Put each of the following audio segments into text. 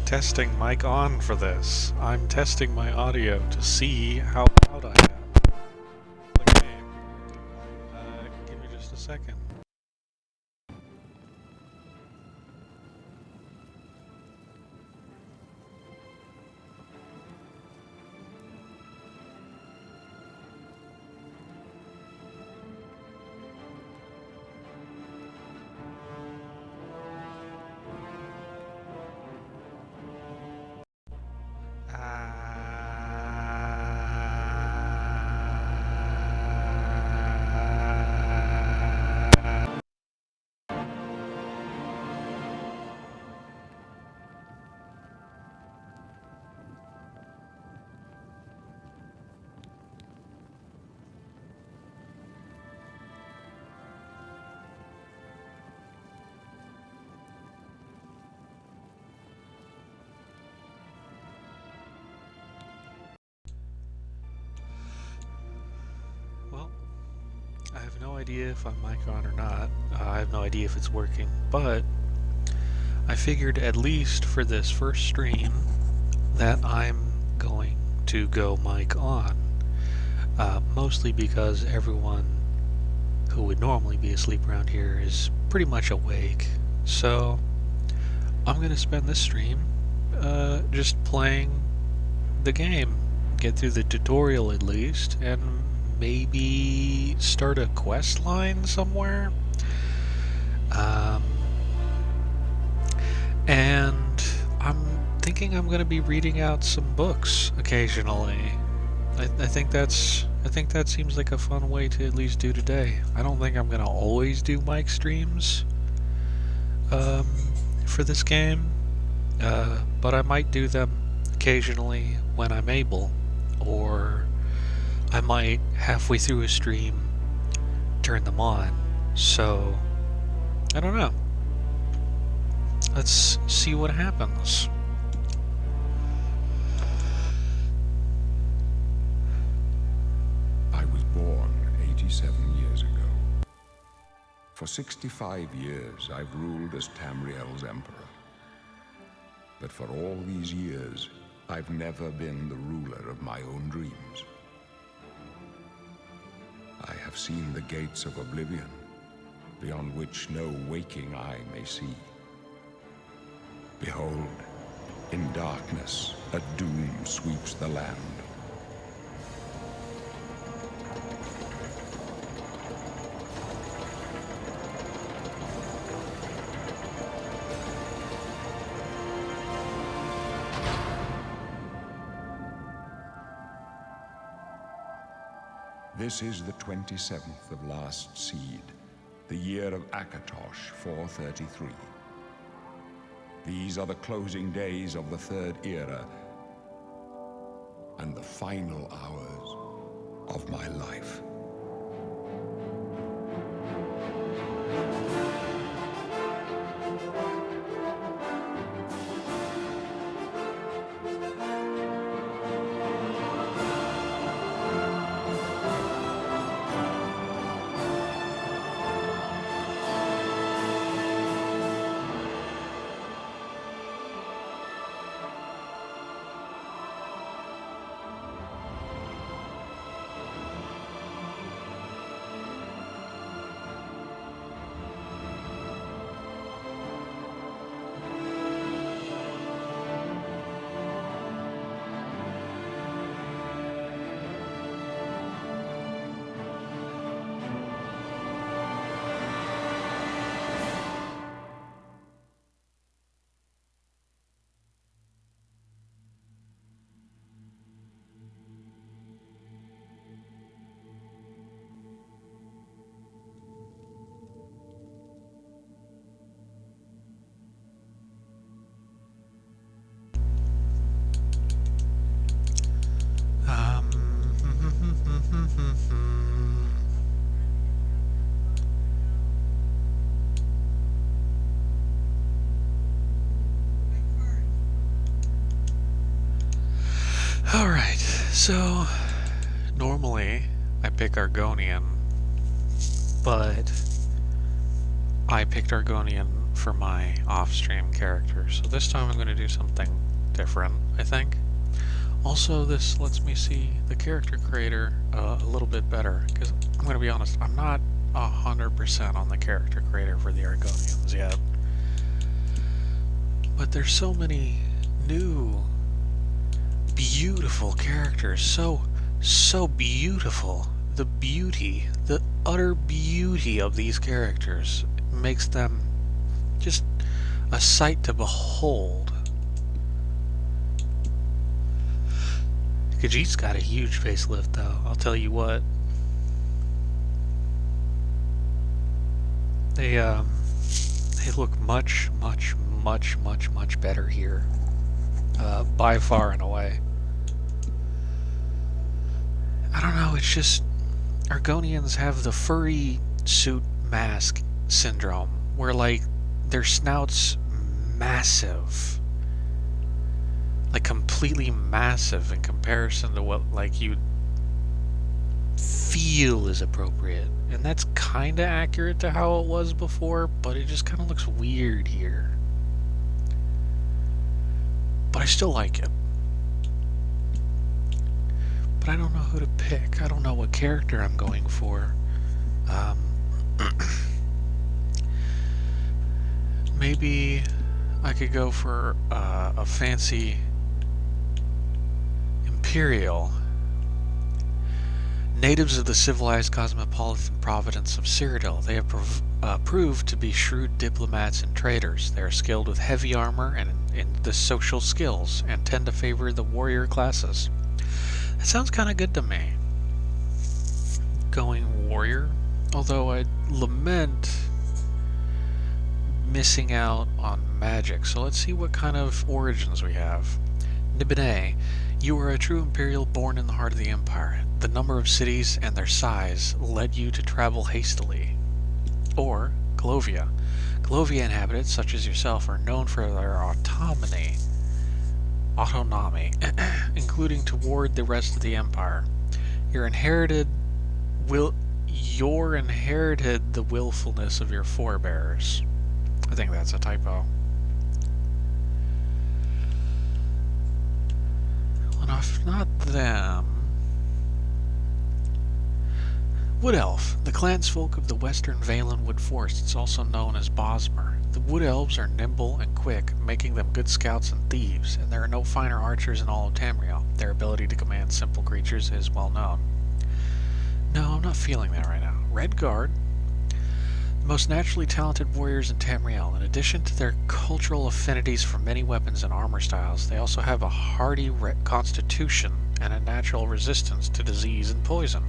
testing mic on for this. I'm testing my audio to see how loud I am. The game. Give me just a second. Well, I have no idea if I'm mic on or not. I have no idea if it's working, but I figured at least for this first stream that I'm going to go mic on. Mostly because everyone who would normally be asleep around here is pretty much awake. So I'm going to spend this stream just playing the game. Get through the tutorial at least, and maybe start a quest line somewhere. And I'm thinking I'm going to be reading out some books occasionally. I think that seems like a fun way to at least do today. I don't think I'm going to always do mic streams for this game, but I might do them occasionally when I'm able, or I might, halfway through a stream, turn them on. So, I don't know. Let's see what happens. I was born 87 years ago. For 65 years, I've ruled as Tamriel's emperor. But for all these years, I've never been the ruler of my own dreams. I have seen the gates of Oblivion, beyond which no waking eye may see. Behold, in darkness, a doom sweeps the land. This is the 27th of last seed, the year of Akatosh 433. These are the closing days of the Third Era and the final hours of my life. Alright, so normally I pick Argonian, but I picked Argonian for my off-stream character, so this time I'm going to do something different, I think. Also, this lets me see the character creator a little bit better, because I'm going to be honest, I'm not 100% on the character creator for the Argonians yet. But there's so many new, beautiful characters, so beautiful. The beauty, the utter beauty of these characters makes them just a sight to behold. Khajiit's got a huge facelift, though, I'll tell you what. They look much better here. By far and away. I don't know, it's just Argonians have the furry suit mask syndrome, where like their snout's massive, like completely massive in comparison to what like you'd feel is appropriate, and that's kind of accurate to how it was before, but it just kind of looks weird here. But I still like it. But I don't know who to pick. I don't know what character I'm going for. Maybe I could go for a fancy Imperial. Natives of the civilized cosmopolitan province of Cyrodiil, they have proved to be shrewd diplomats and traders. They are skilled with heavy armor and in the social skills, and tend to favor the warrior classes. That sounds kind of good to me. Going warrior, although I lament missing out on magic. So let's see what kind of origins we have. Nibene, you are a true Imperial born in the heart of the Empire. The number of cities and their size led you to travel hastily. Or Galovia. Galovia inhabitants, such as yourself, are known for their autonomy, including toward the rest of the Empire. Your inherited the willfulness of your forebears. I think that's a typo. Well, if not them. Wood Elf, the clansfolk of the western Valenwood forests, also known as Bosmer. The Wood Elves are nimble and quick, making them good scouts and thieves, and there are no finer archers in all of Tamriel. Their ability to command simple creatures is well known. No, I'm not feeling that right now. Redguard, the most naturally talented warriors in Tamriel. In addition to their cultural affinities for many weapons and armor styles, they also have a hardy constitution and a natural resistance to disease and poison.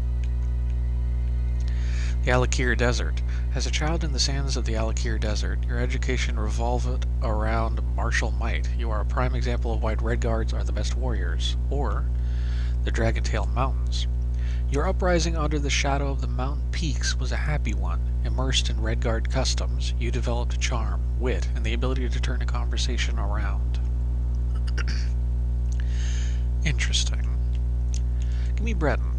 The Alakir Desert. As a child in the sands of the Alakir Desert, your education revolved around martial might. You are a prime example of why Redguards are the best warriors. Or the Dragontail Mountains. Your uprising under the shadow of the mountain peaks was a happy one. Immersed in Redguard customs, you developed charm, wit, and the ability to turn a conversation around. Interesting. Give me Breton.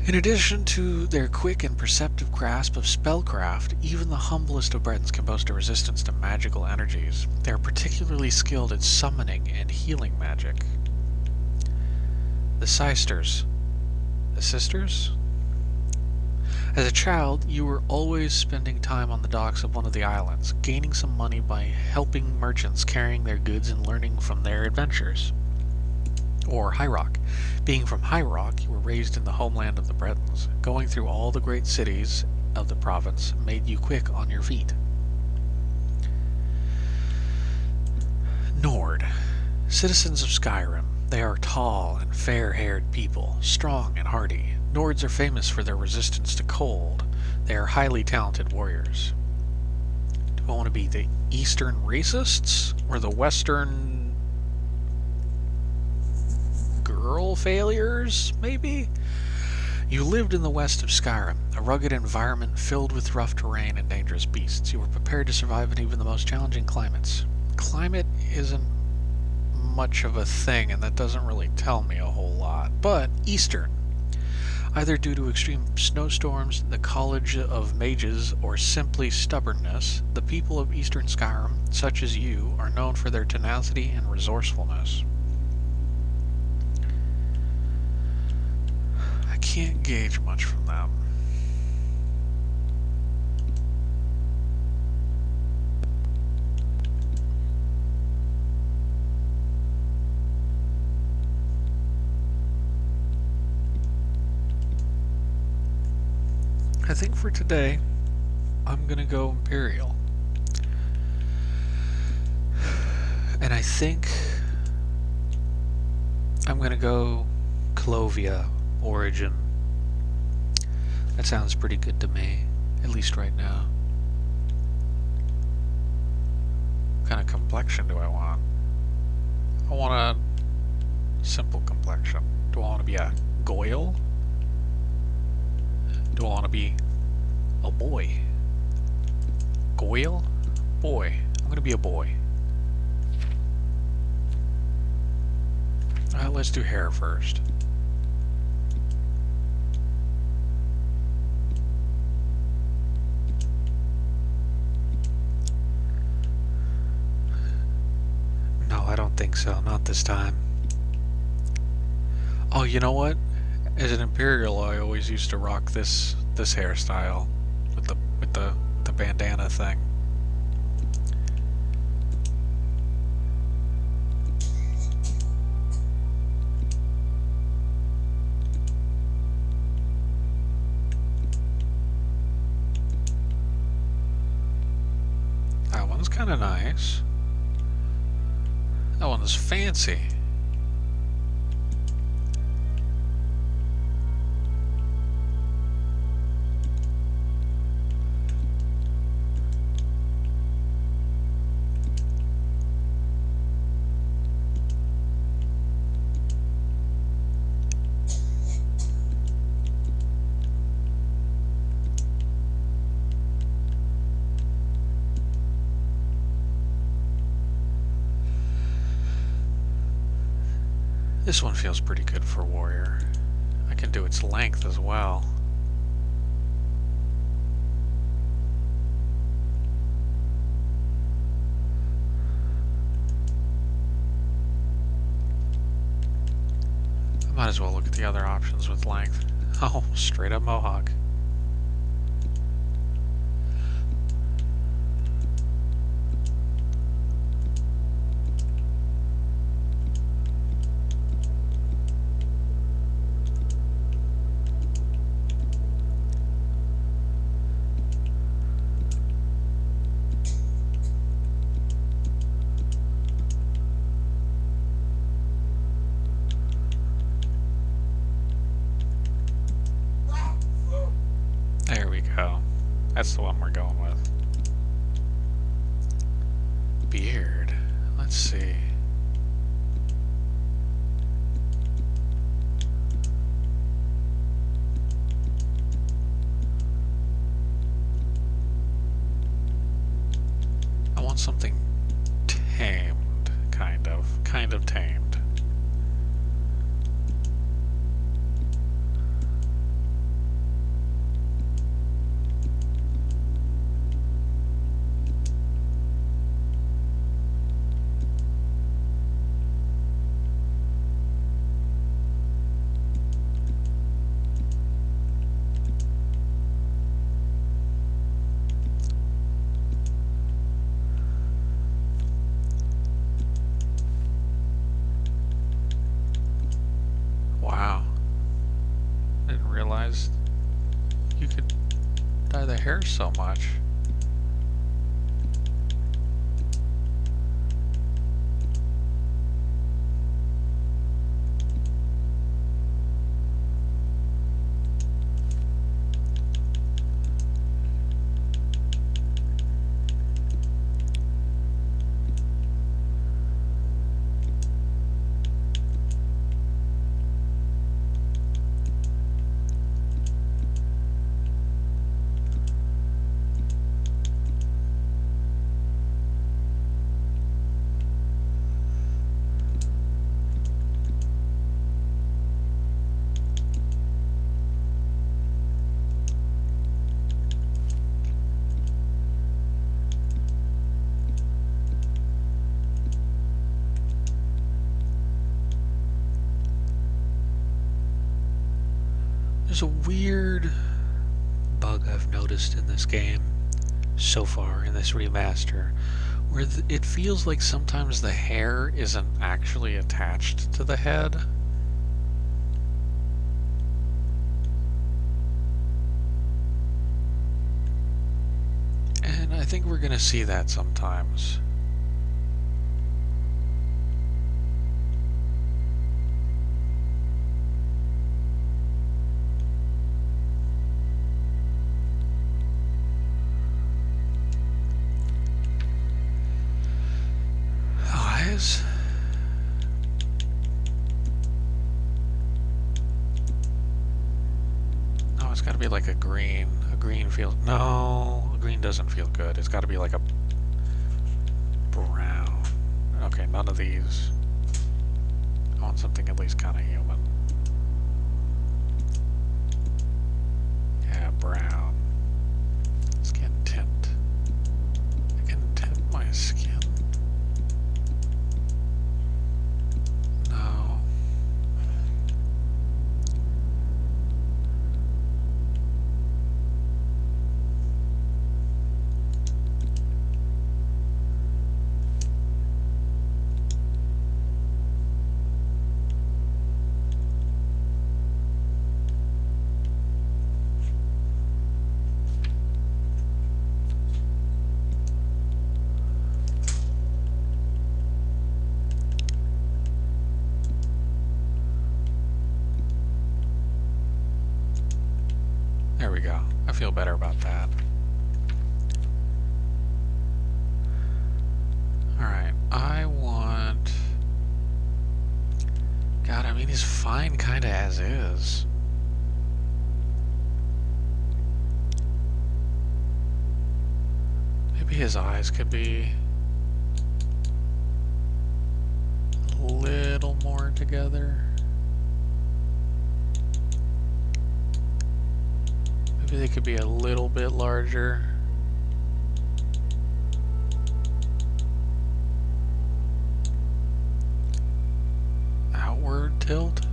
In addition to their quick and perceptive grasp of spellcraft, even the humblest of Bretons can boast a resistance to magical energies. They are particularly skilled at summoning and healing magic. The Sisters. The Sisters? As a child, you were always spending time on the docks of one of the islands, gaining some money by helping merchants carrying their goods and learning from their adventures. Or High Rock. Being from High Rock, you were raised in the homeland of the Bretons. Going through all the great cities of the province made you quick on your feet. Nord. Citizens of Skyrim. They are tall and fair-haired people, strong and hardy. Nords are famous for their resistance to cold. They are highly talented warriors. Do I want to be the Eastern racists or the Western girl failures, maybe? You lived in the west of Skyrim, a rugged environment filled with rough terrain and dangerous beasts. You were prepared to survive in even the most challenging climates. Climate isn't much of a thing, and that doesn't really tell me a whole lot. But Eastern. Either due to extreme snowstorms, the College of Mages, or simply stubbornness, the people of Eastern Skyrim, such as you, are known for their tenacity and resourcefulness. I can't gauge much from them. I think for today, I'm gonna go Imperial. And I think I'm gonna go Clovia Origin. That sounds pretty good to me, at least right now. What kind of complexion do I want? I want a simple complexion. Do I want to be a Goyle? Do I want to be a boy? Goyle? Boy. I'm gonna be a boy. Let's do hair first. No, I don't think so. Not this time. Oh, you know what? As an Imperial, I always used to rock this hairstyle with the bandana thing. That one's kind of nice. That one's fancy. This one feels pretty good for warrior. I can do its length as well. I might as well look at the other options with length. Oh, straight up mohawk. There we go. That's the one we're going with. Beard. Let's see. I want something tamed, kind of tamed. Wow. Didn't realize you could dye the hair so much. There's a weird bug I've noticed in this game so far, in this remaster, where it feels like sometimes the hair isn't actually attached to the head. And I think we're gonna see that sometimes. Eyes. No, it's gotta be like a green. A green feels... No, a green doesn't feel good. It's gotta be like a brown. Okay, none of these. I want something at least kind of human. Yeah, brown. Skin tint. I can tint my skin. No. There we go. I feel better about that. Alright, I want... God, I mean, he's fine kinda as is. Maybe his eyes could be a little more together. Maybe they could be a little bit larger. Outward tilt?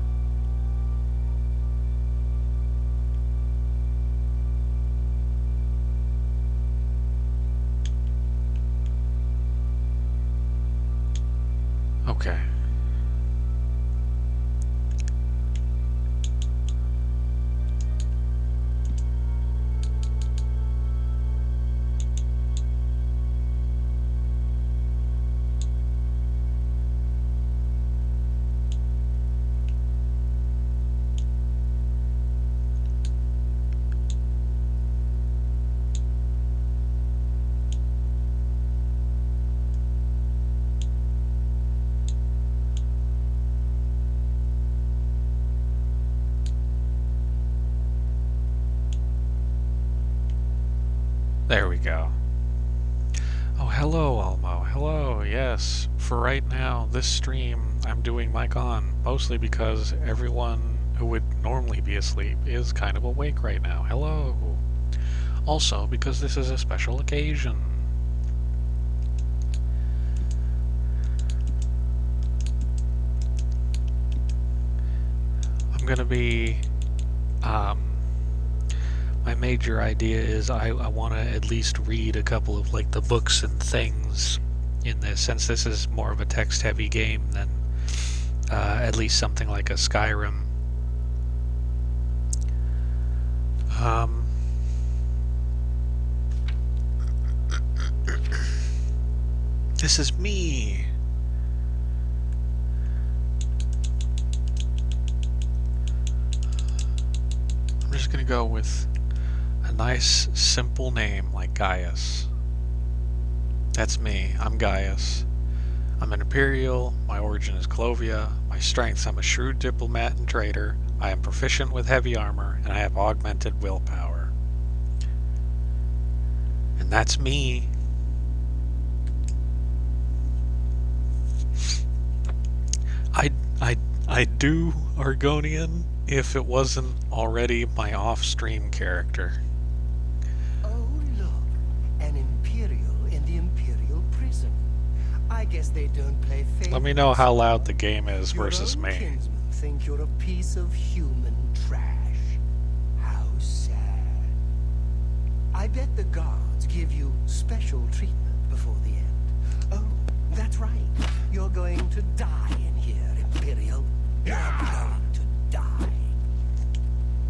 Okay. There we go. Oh, hello, Almo. Hello, yes. For right now, this stream, I'm doing mic on, mostly because everyone who would normally be asleep is kind of awake right now. Hello. Also, because this is a special occasion. I'm gonna be, my major idea is I want to at least read a couple of like the books and things in this, since this is more of a text-heavy game than at least something like a Skyrim. This is me. I'm just gonna go with a nice, simple name like Gaius. That's me. I'm Gaius. I'm an Imperial. My origin is Clovia. My strengths: I'm a shrewd diplomat and trader. I am proficient with heavy armor, and I have augmented willpower. And that's me. I'd do Argonian if it wasn't already my off-stream character. Oh, look. An Imperial in the Imperial prison. I guess they don't play favorites. Let me know how loud the game is Your versus own me. kinsmen think you're a piece of human trash. bet the guards give you special treatment before the end. Oh, that's right. You're going to die in here, Imperial. You're going to die.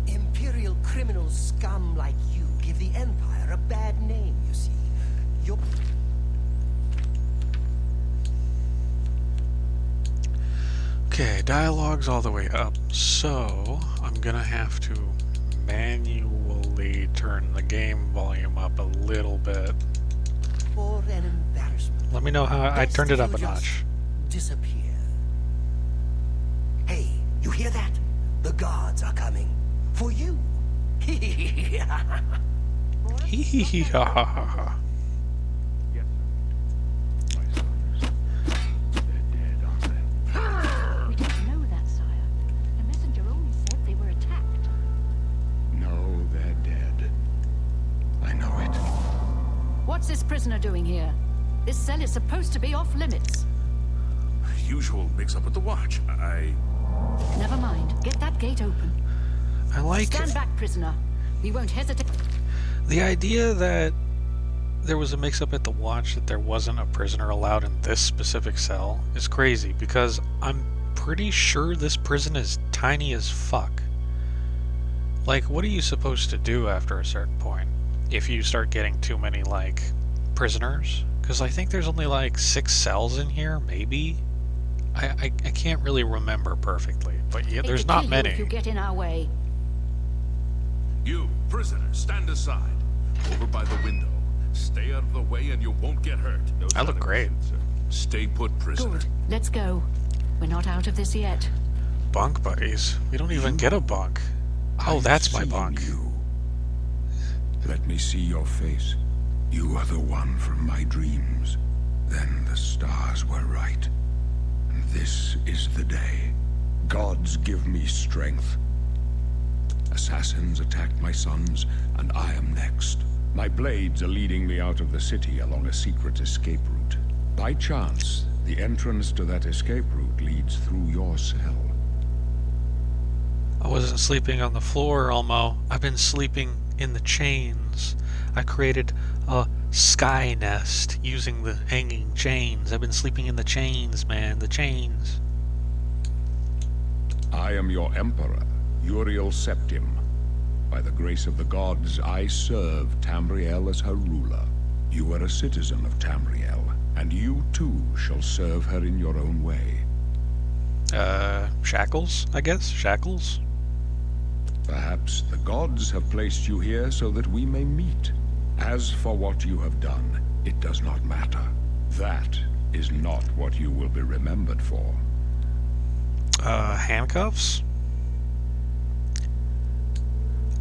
Imperial criminal scum like you give the Empire a bad name, you see. You're... Okay, dialogue's all the way up, so I'm gonna have to manually turn the game volume up a little bit. For an embarrassment. Let me know how I Best turned it up you a just notch. Disappear. Hey, you hear that? The guards are coming. For you. Hee hee hee ha ha ha ha. Yes, sir. My sons, they're dead, aren't they? We don't know that, sire. The messenger only said they were attacked. No, they're dead. I know it. What's this prisoner doing here? This cell is supposed to be off limits. Usual mix-up at the watch. Never mind. Get that gate open. I like Stand back, prisoner. We won't hesitate. the idea that there was a mix-up at the watch that there wasn't a prisoner allowed in this specific cell is crazy, because I'm pretty sure this prison is tiny as fuck. Like, what are you supposed to do after a certain point if you start getting too many, like, prisoners? Because I think there's only like 6 cells in here, maybe? I can't really remember perfectly, but yeah, there's not Kill you many. if you get in our way. You, prisoner, stand aside. Over by the window. Stay out of the way and you won't get hurt. No I look shouting, great. sir. Stay put, prisoner. Good. Let's go. We're not out of this yet. Bunk buddies. We don't even get a bunk. Oh, I've that's my seen bunk. You. Let me see your face. You are the one from my dreams. Then the stars were right. And this is the day. Gods give me strength. Assassins attacked my sons, and I am next. My blades are leading me out of the city along a secret escape route. By chance, the entrance to that escape route leads through your cell. I wasn't sleeping on the floor, Elmo. I've been sleeping in the chains. I created a sky nest using the hanging chains. I've been sleeping in the chains, man. The chains. I am your emperor, Uriel Septim. By the grace of the gods, I serve Tamriel as her ruler. You are a citizen of Tamriel, and you too shall serve her in your own way. Shackles, I guess? Shackles? Perhaps the gods have placed you here so that we may meet. As for what you have done, it does not matter. That is not what you will be remembered for. Handcuffs?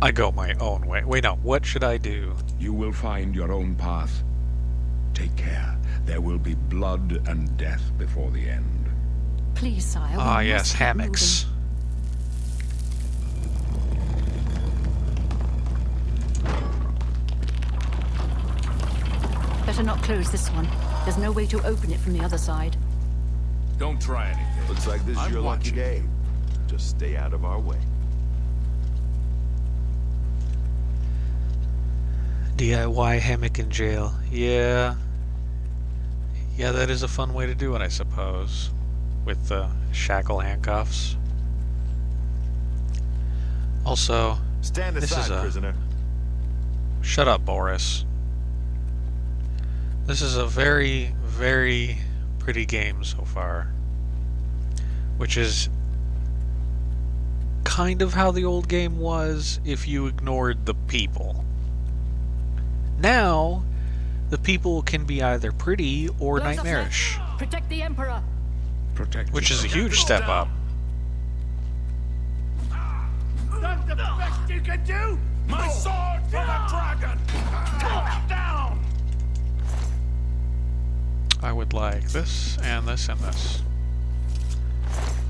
I go my own way. Wait, no, what should I do? You will find your own path. Take care. There will be blood and death before the end. Please, sire. we Ah, must yes, keep hammocks. moving. Better not close this one. There's no way to open it from the other side. Don't try anything. Looks like this is I'm your lucky watching. day. Just stay out of our way. DIY hammock in jail. Yeah. Yeah, that is a fun way to do it, I suppose. With the shackle handcuffs. Also, Stand This aside, is a- prisoner. shut up, Boris. This is a very, very pretty game so far. Which is kind of how the old game was if you ignored the people. Now, the people can be either pretty or Close up, nightmarish, sir. Protect the Emperor. Protect which is a yourself. huge step up. That's the best you can do? My sword for the dragon! Touch down! I would like this, and this, and this.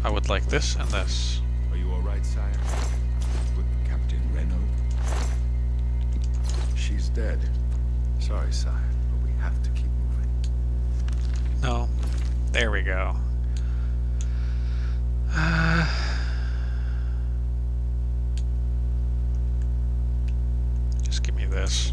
I would like this, and this. Are you all right, sire? With Captain Reno. She's dead. Sorry, sire, but we have to keep moving. No. There we go. Just give me this.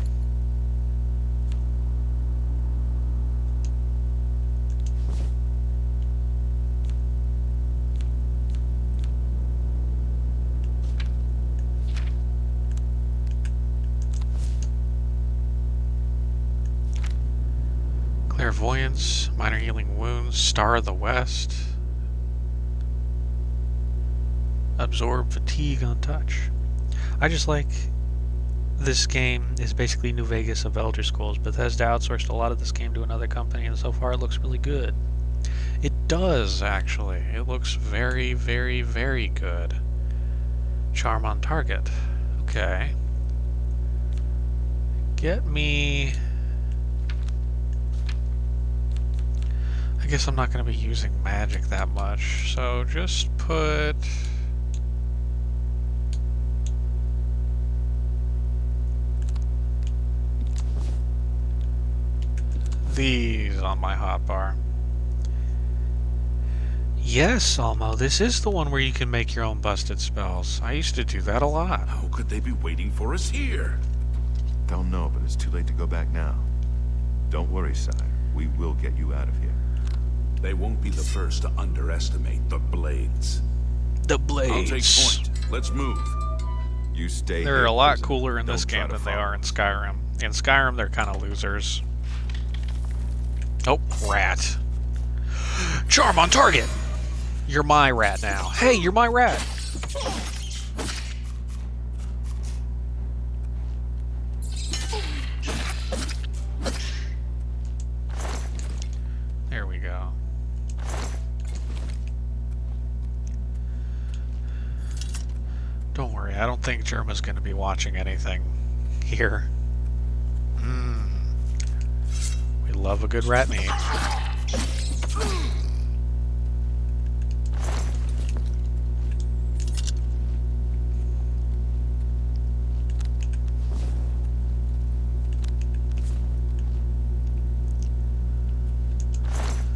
Clairvoyance, minor healing wounds, Star of the West. Absorb fatigue on touch. I just like this game is basically New Vegas of Elder Scrolls. Bethesda outsourced a lot of this game to another company, and so far it looks really good. It does, actually. It looks very, very, very good. Charm on target. Okay. Get me... I guess I'm not going to be using magic that much, so just put... these on my hotbar. Yes, Almo, this is the one where you can make your own busted spells. I used to do that a lot. How could they be waiting for us here? Don't know, but it's too late to go back now. Don't worry, sire. We will get you out of here. They won't be the first to underestimate the Blades. The Blades. I'll take point. Let's move. You stay They're here, a lot prisoner. cooler in this Don't try game to than they follow are in us. Skyrim. In Skyrim, they're kind of losers. Oh, rat. Charm on target! You're my rat now. Hey, you're my rat! There we go. Don't worry, I don't think Germa's going to be watching anything here. We love a good rat meat.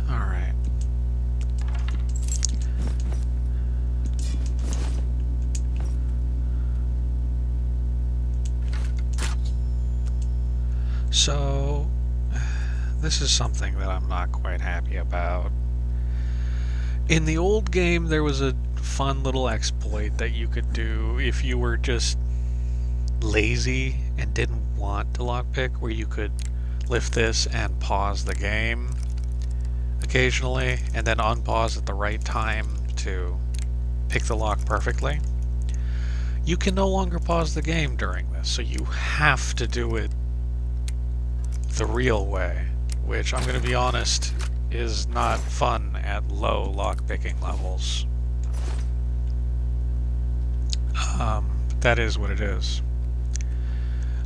Alright. So, this is something that I'm not quite happy about. In the old game, there was a fun little exploit that you could do if you were just lazy and didn't want to lockpick, where you could lift this and pause the game occasionally, and then unpause at the right time to pick the lock perfectly. You can no longer pause the game during this, so you have to do it the real way, which, I'm going to be honest, is not fun at low lockpicking levels. But that is what it is.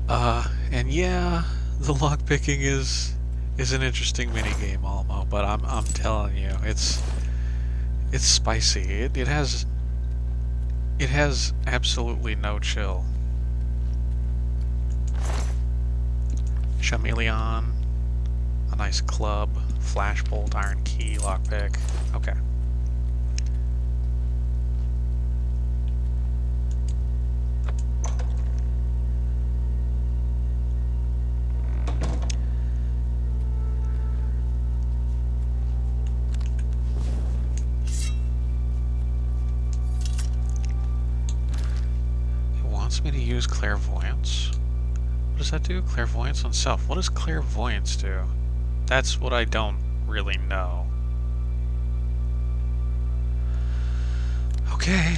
And yeah, the lockpicking is an interesting minigame, Almo, but I'm telling you, it's spicy. It has absolutely no chill. Chameleon, a nice club, flashbolt, iron key, lockpick. Okay. It wants me to use clairvoyance. What does that do? Clairvoyance on self. What does clairvoyance do? That's what I don't really know. Okay.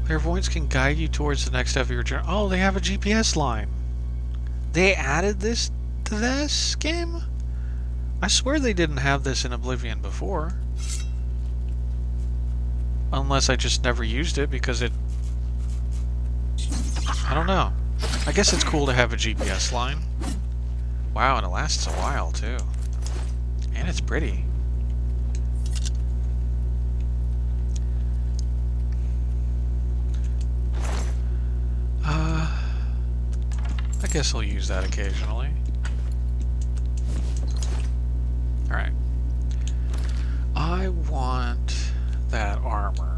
Clairvoyance can guide you towards the next step of your journey. Oh, they have a GPS line. They added this to this game? I swear they didn't have this in Oblivion before. Unless I just never used it because it... I don't know. I guess it's cool to have a GPS line. Wow, and it lasts a while, too. And it's pretty. I guess I'll use that occasionally. Alright. I want that armor.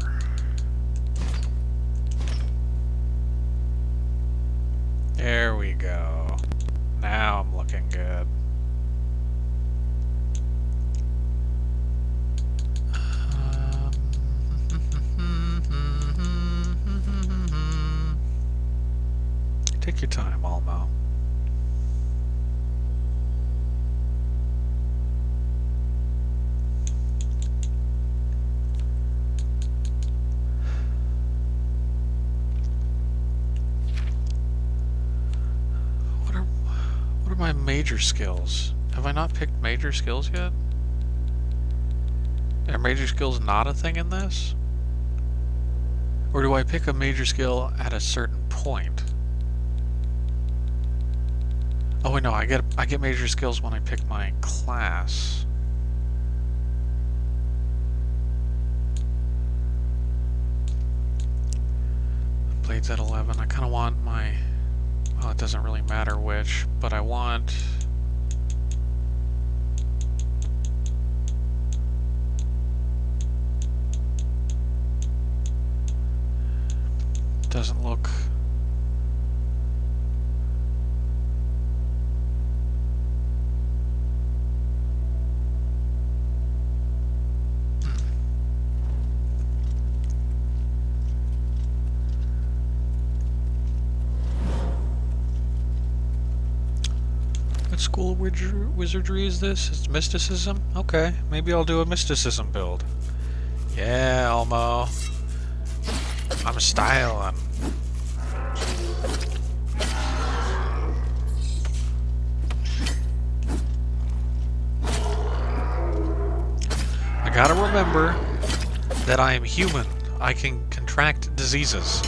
There we go. Now I'm looking good. my major skills? Have I not picked major skills yet? Are major skills not a thing in this? Or do I pick a major skill at a certain point? Oh wait, no, I get major skills when I pick my class. Blades at 11. I kind of want my... Well, it doesn't really matter which, but I want... Doesn't look... What school of wizardry is this? It's mysticism? Okay, maybe I'll do a mysticism build. Yeah, Elmo. I'm styling. I gotta remember that I am human. I can contract diseases.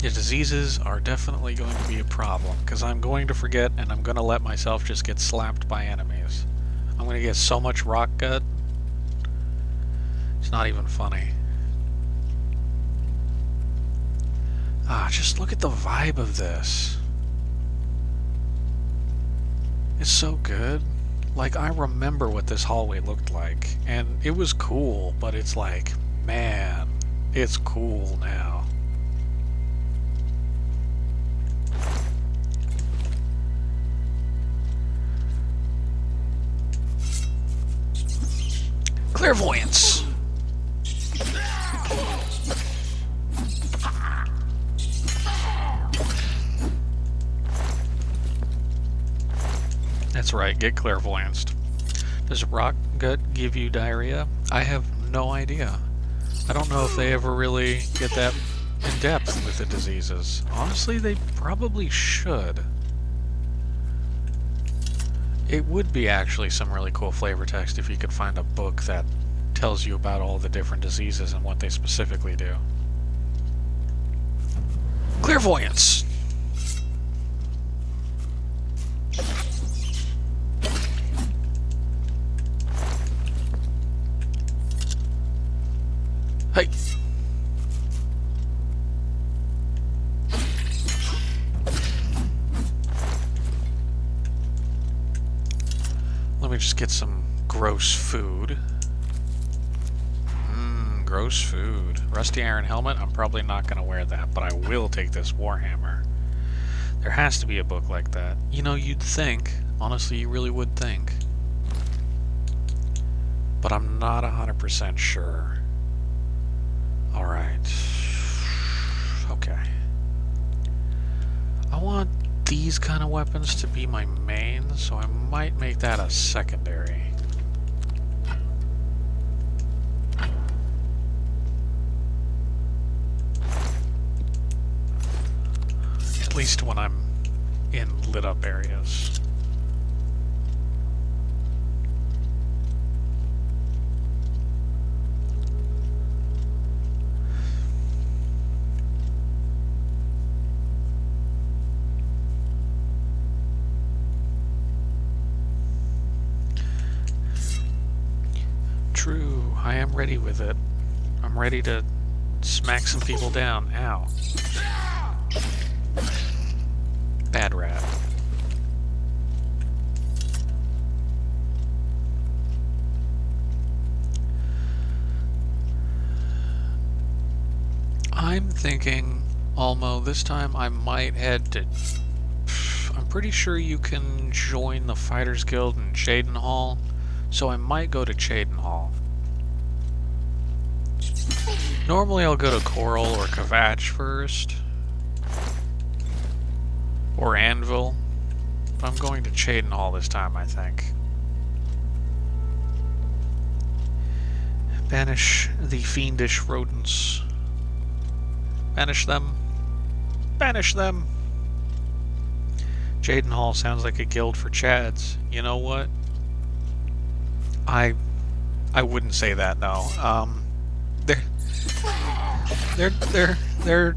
Yeah, diseases are definitely going to be a problem, because I'm going to forget and I'm going to let myself just get slapped by enemies. I'm going to get so much rock gut. It's not even funny. Ah, just look at the vibe of this. It's so good. Like, I remember what this hallway looked like, and it was cool, but it's like, man, it's cool now. Clairvoyance! That's right, get clairvoyanced. Does rock gut give you diarrhea? I have no idea. I don't know if they ever really get that in depth with the diseases. Honestly, they probably should. It would be actually some really cool flavor text if you could find a book that tells you about all the different diseases and what they specifically do. Clairvoyance! Hey! Let me just get some gross food. Gross food. Rusty iron helmet? I'm probably not going to wear that, but I will take this warhammer. There has to be a book like that. You know, you'd think. Honestly, you really would think. But I'm not 100% sure. Alright. Okay. I want these kind of weapons to be my main, so I might make that a secondary. At least when I'm in lit up areas. True, I am ready with it. I'm ready to smack some people down. Ow. Bad rat. I'm thinking, Almo, this time I might head to... I'm pretty sure you can join the Fighters Guild in Cheydinhal, so I might go to Cheydinhal. Normally I'll go to Coral or Kvatch first. Or Anvil. But I'm going to Cheydinhal this time, I think. Banish the fiendish rodents. Banish them. Banish them! Jadenhall sounds like a guild for Chads. You know what? I wouldn't say that, no. They're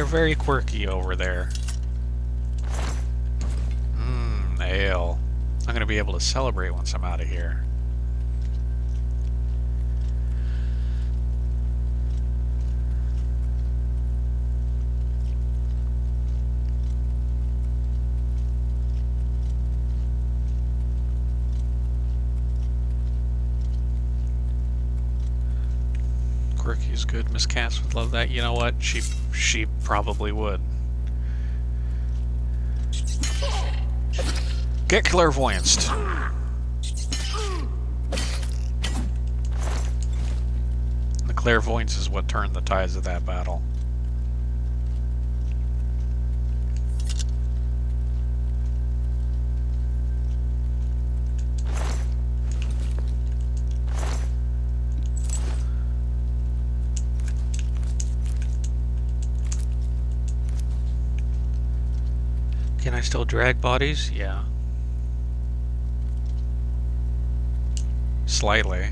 very quirky over there. Ale. I'm gonna be able to celebrate once I'm out of here. Quirky is good. Miss Cass would love that. You know what? She probably would. Get clairvoyanced. The clairvoyance is what turned the tides of that battle. Can I still drag bodies? Yeah. Slightly.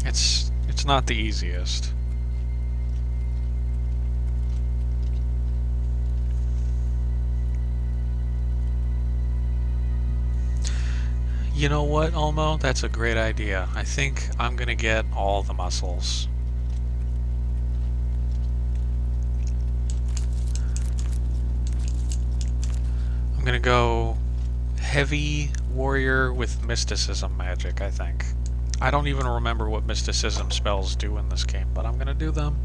It's not the easiest. You know what, Olmo? That's a great idea. I think I'm gonna get all the muscles. I'm gonna go heavy warrior with mysticism magic, I think. I don't even remember what mysticism spells do in this game, but I'm gonna do them.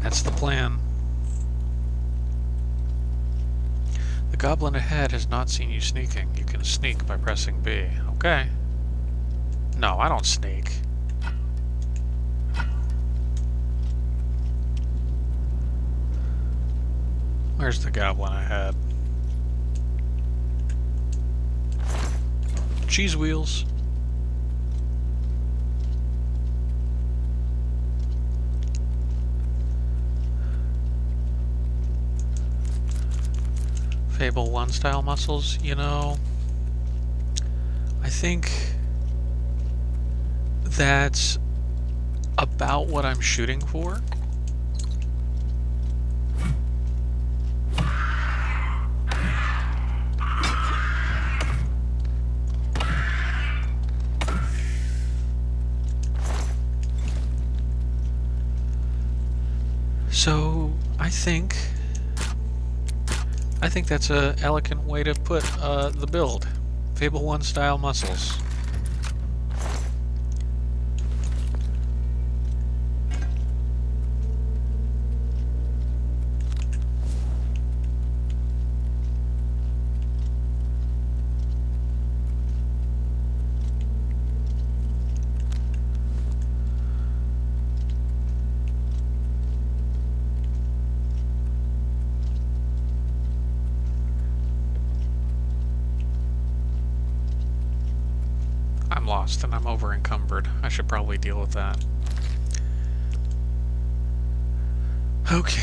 That's the plan. The goblin ahead has not seen you sneaking. You can sneak by pressing B. Okay. No, I don't sneak. Where's the goblin ahead? Cheese wheels. Fable 1 style muscles, you know, I think that's about what I'm shooting for. So I think that's an elegant way to put the build. Fable 1 style muscles. I'm lost and I'm over encumbered. I should probably deal with that. Okay.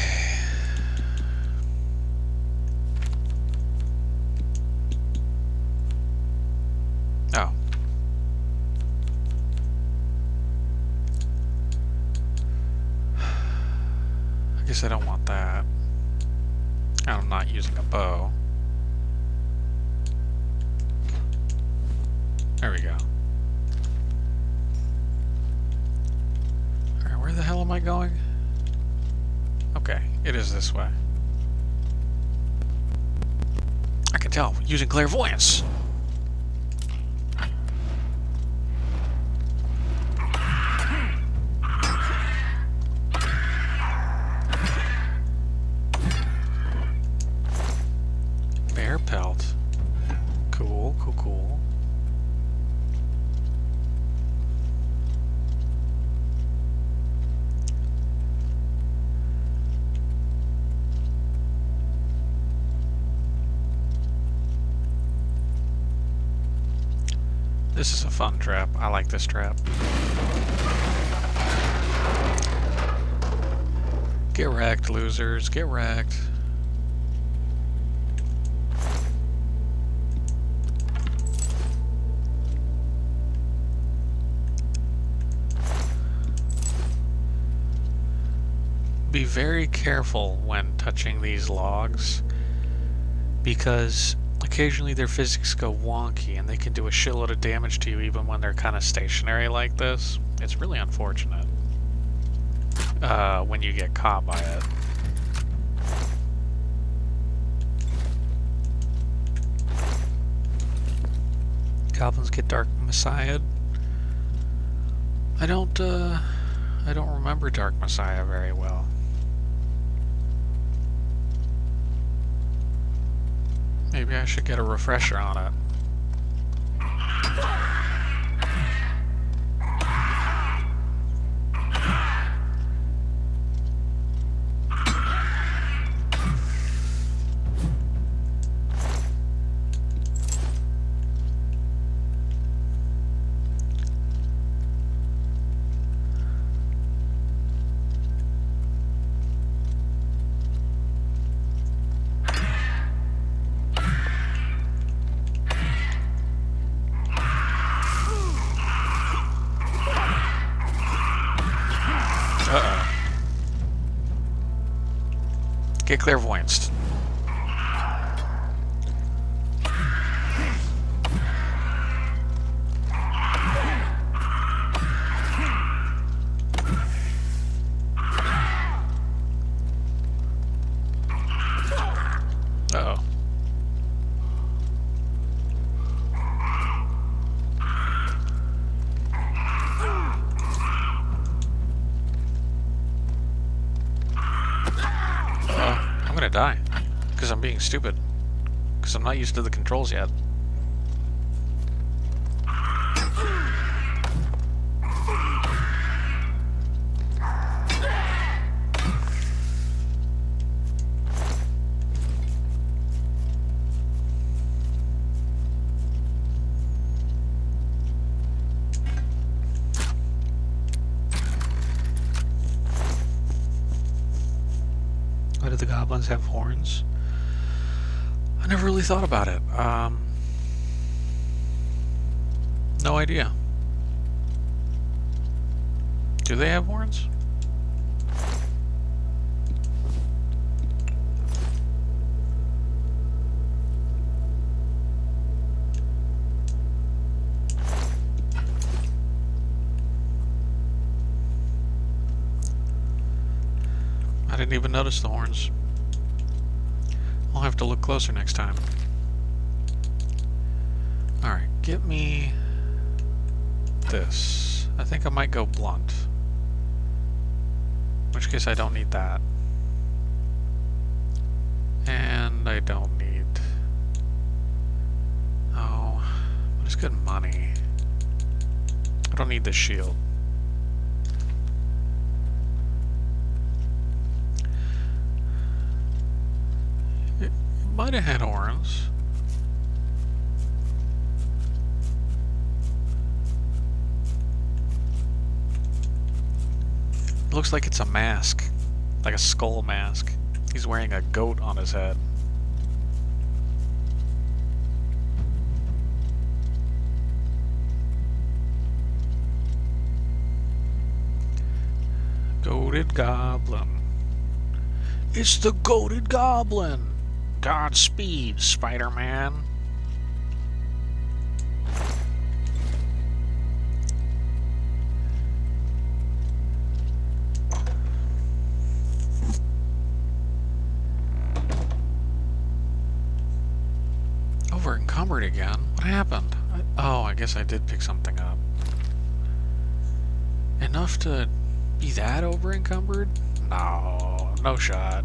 Oh. I guess I don't want that. I'm not using a bow. There we go. Alright, where the hell am I going? Okay, it is this way. I can tell, using clairvoyance! Bear pelt. Cool, cool, cool. This is a fun trap. I like this trap. Get wrecked, losers. Get wrecked. Be very careful when touching these logs, because occasionally their physics go wonky and they can do a shitload of damage to you even when they're kind of stationary like this. It's really unfortunate when you get caught by it. Goblins get Dark Messiah. I don't remember Dark Messiah very well. Maybe I should get a refresher on it. Get clairvoyanced. Uh-oh. I'm gonna die. Because I'm being stupid. Because I'm not used to the controls yet. Why do the goblins have horns? I never really thought about it. No idea. Do they have horns? I didn't even notice the horns. I'll have to look closer next time. Alright, get me this. I think I might go blunt. In which case I don't need that. And I don't need... Oh, but it's good money. I don't need this shield. It might have had horns. It looks like it's a mask. Like a skull mask. He's wearing a goat on his head. Goated Goblin. It's the Goated Goblin! Godspeed, Spider-Man. Over encumbered again? What happened? Oh, I guess I did pick something up. Enough to be that over encumbered? No, no shot.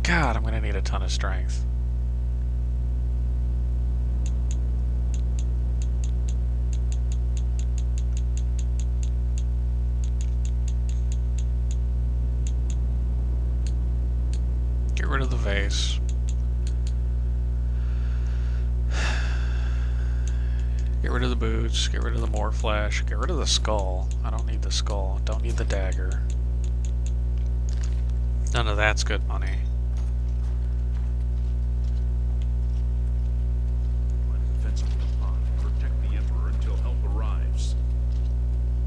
God, I'm gonna need a ton of strength. Get rid of the vase. rid of the boots, get rid of the more flesh, get rid of the skull. I don't need the skull, don't need the dagger. None of that's good money. Protect the Emperor until help arrives.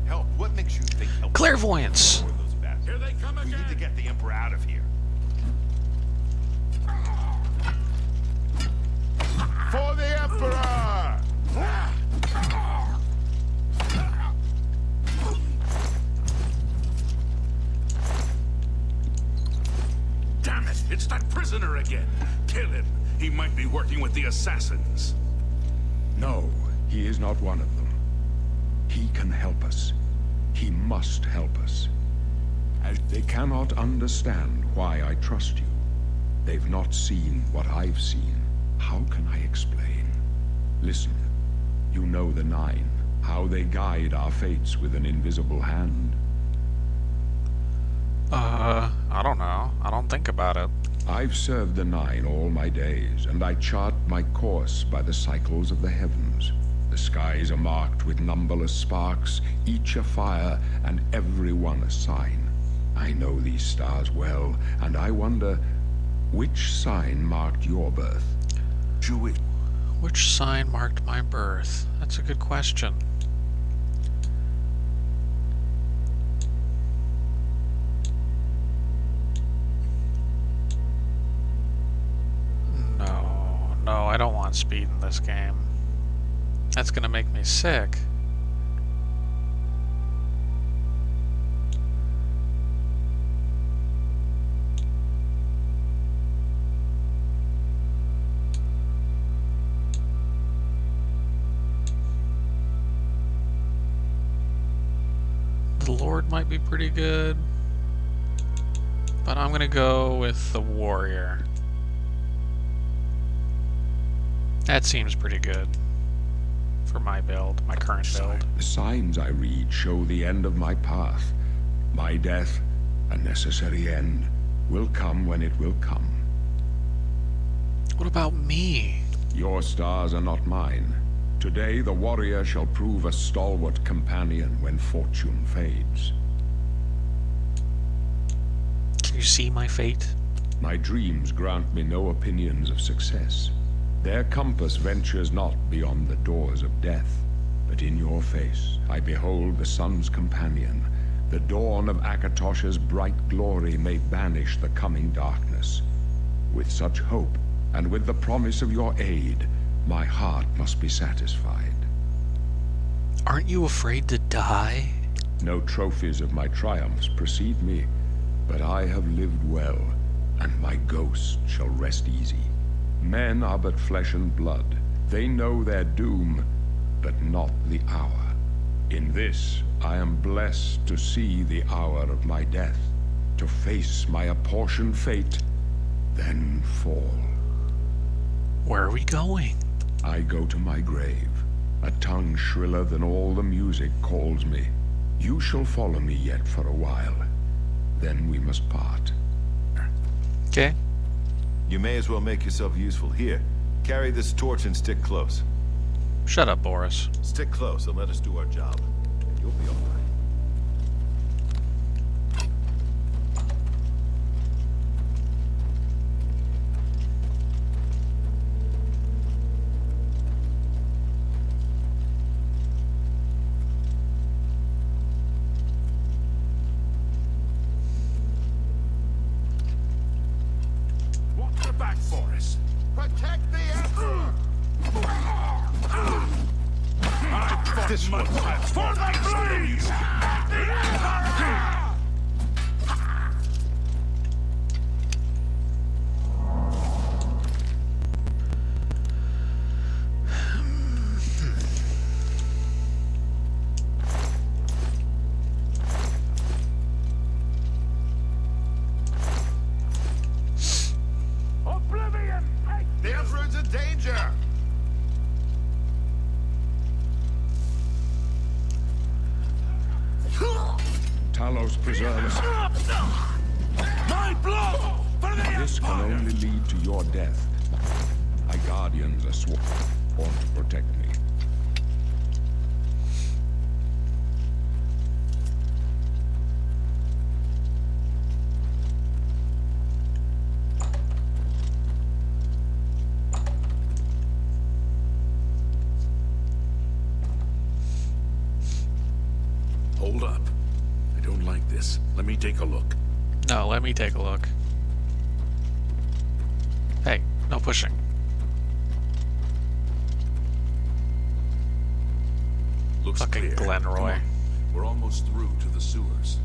Help? What makes you think help? Clairvoyance! Those bastards? Here they come We again! need to get the Emperor out of here. For the Emperor! Damn it! It's that prisoner again! Kill him! He might be working with the assassins. No, he is not one of them. He can help us. He must help us. They cannot understand why I trust you. They've not seen what I've seen. How can I explain? Listen, you know the Nine, how they guide our fates with an invisible hand. I don't know. I don't think about it. I've served the Nine all my days, and I chart my course by the cycles of the heavens. The skies are marked with numberless sparks, each a fire, and every one a sign. I know these stars well, and I wonder, which sign marked your birth? Jewish. Which sign marked my birth? That's a good question. No, I don't want speed in this game. That's gonna make me sick. The Lord might be pretty good, but I'm gonna go with the Warrior. That seems pretty good for my build, my current build. The signs I read show the end of my path. My death, a necessary end, will come when it will come. What about me? Your stars are not mine. Today the warrior shall prove a stalwart companion when fortune fades. Can you see my fate? My dreams grant me no opinions of success. Their compass ventures not beyond the doors of death. But in your face I behold the sun's companion. The dawn of Akatosh's bright glory may banish the coming darkness. With such hope, and with the promise of your aid, my heart must be satisfied. Aren't you afraid to die? No trophies of my triumphs precede me, but I have lived well, and my ghost shall rest easy. Men are but flesh and blood. They know their doom, but not the hour. In this, I am blessed to see the hour of my death, to face my apportioned fate, then fall. Where are we going? I go to my grave. A tongue shriller than all the music calls me. You shall follow me yet for a while. Then we must part. Okay. You may as well make yourself useful. Here, carry this torch and stick close. Shut up, Boris. Stick close and let us do our job. You'll be all right. Watch your back, Forrest. Protect the Emperor! This one for the fleas! The Emperor! Oblivion! The Emperor's in danger! Talos preserve us. My blow! For the This can Empire! only lead to your death. My guardians are sworn to protect me. Hold up. I don't like this. Let me take a look. No, let me take a look. Hey, no pushing. Looks Fucking clear. Glenroy. Come on. We're almost through to the sewers.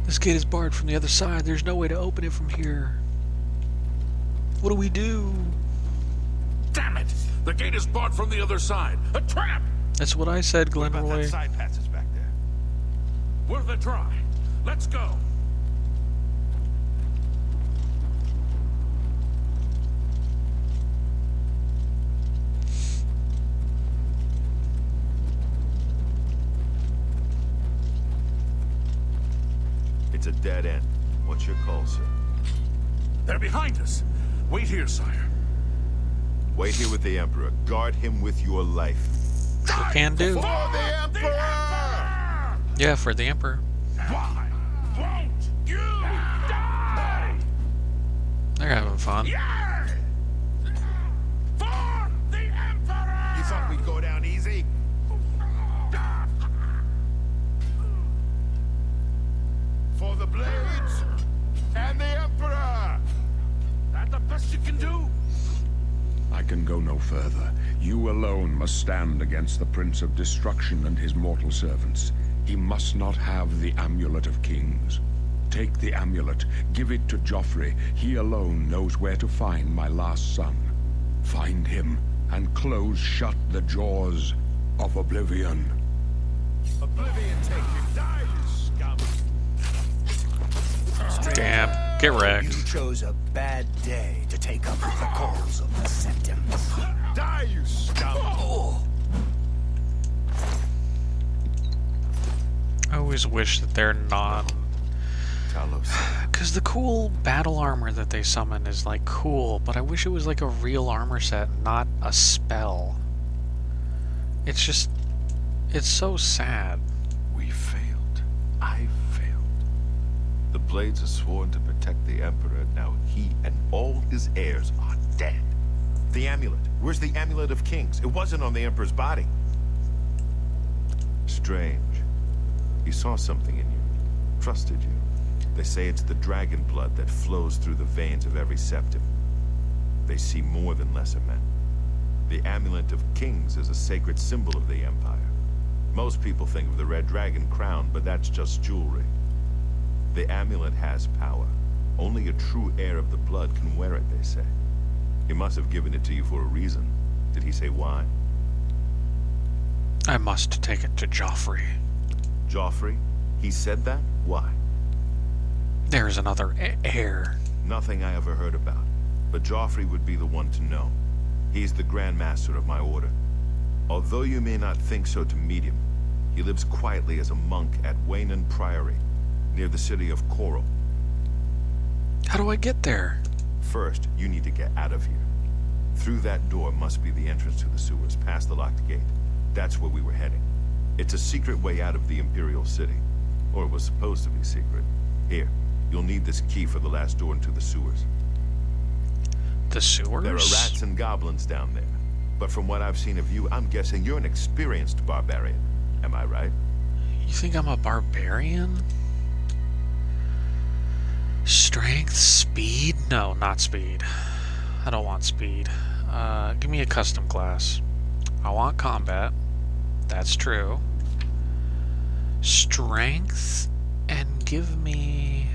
This gate is barred from the other side. There's no way to open it from here. What do we do? Damn it! The gate is barred from the other side. A trap! That's what I said, What about that Glenroy. side passage back there? We're the dry. Let's go. It's a dead end. What's your call, sir? They're behind us. Wait here, sire. Wait here with the Emperor. Guard him with your life. Sure can do. For the Emperor! Yeah, for the Emperor. Why won't you die? They're having fun. Yeah! For the Emperor! You thought we'd go down easy? For the blades and the Emperor! That the best you can do? I can go no further. You alone must stand against the Prince of Destruction and his mortal servants. He must not have the Amulet of Kings. Take the amulet, give it to Joffrey. He alone knows where to find my last son. Find him, and close shut the jaws of Oblivion. Oblivion take you. Die, you scum! Damn, get wrecked. You chose a bad day to take up the cause of the Septums. Die, you scum! I always wish that they're non... Talos. Because the cool battle armor that they summon is, like, cool, but I wish it was, like, a real armor set, not a spell. It's just... It's so sad. We failed. I failed. The Blades are sworn to protect the Emperor. Now he and all his heirs are dead. The amulet. Where's the Amulet of Kings? It wasn't on the Emperor's body. Strange. He saw something in you. Trusted you. They say it's the dragon blood that flows through the veins of every septim. They see more than lesser men. The Amulet of Kings is a sacred symbol of the Empire. Most people think of the red dragon crown, but that's just jewelry. The amulet has power. Only a true heir of the blood can wear it, they say. He must have given it to you for a reason. Did he say why? I must take it to Joffrey. Joffrey? He said that? Why? There's another heir. Nothing I ever heard about. But Joffrey would be the one to know. He's the Grand Master of my order. Although you may not think so to meet him, he lives quietly as a monk at Waynon Priory, near the city of Coral. How do I get there? First, you need to get out of here. Through that door must be the entrance to the sewers, past the locked gate. That's where we were heading. It's a secret way out of the Imperial City. Or it was supposed to be secret. Here, you'll need this key for the last door into the sewers. The sewers? There are rats and goblins down there. But from what I've seen of you, I'm guessing you're an experienced barbarian. Am I right? You think I'm a barbarian? Strength? Speed? No, not speed. I don't want speed. Give me a custom class. I want combat. That's true. Strength? And give me...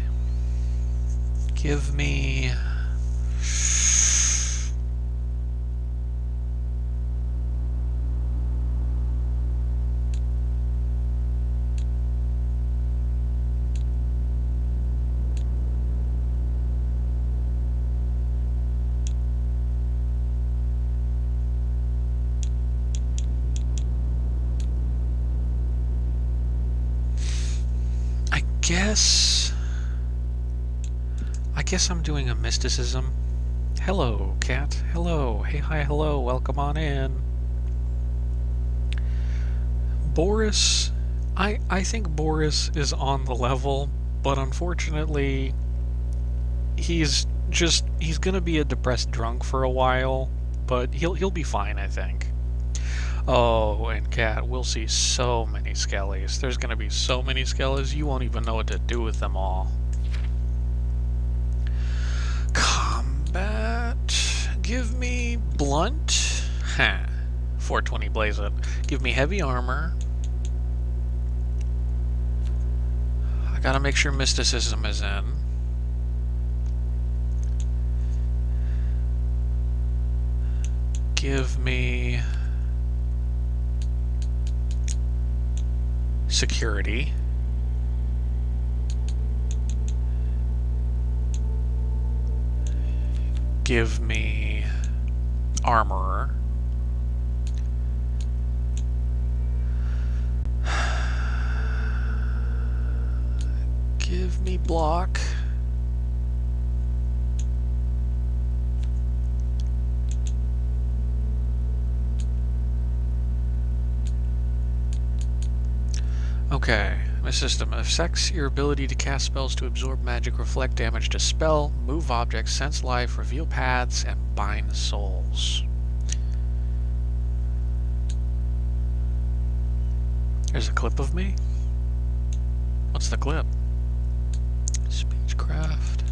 I guess I'm doing a mysticism. Hello, cat. Hello. Hey, hi, hello. Welcome on in. Boris, I think Boris is on the level, but unfortunately, he's Just, he's gonna be a depressed drunk for a while, but he'll be fine, I think. Oh, and Cat, we'll see so many skellies. There's gonna be so many skellies, you won't even know what to do with them all. Combat. Give me blunt. 420 blaze it. Give me heavy armor. I gotta make sure mysticism is in. Give me security. Give me armorer. Give me block. Okay, my system affects your ability to cast spells to absorb magic, reflect damage, dispel, move objects, sense life, reveal paths, and bind souls. There's a clip of me? What's the clip? Speechcraft.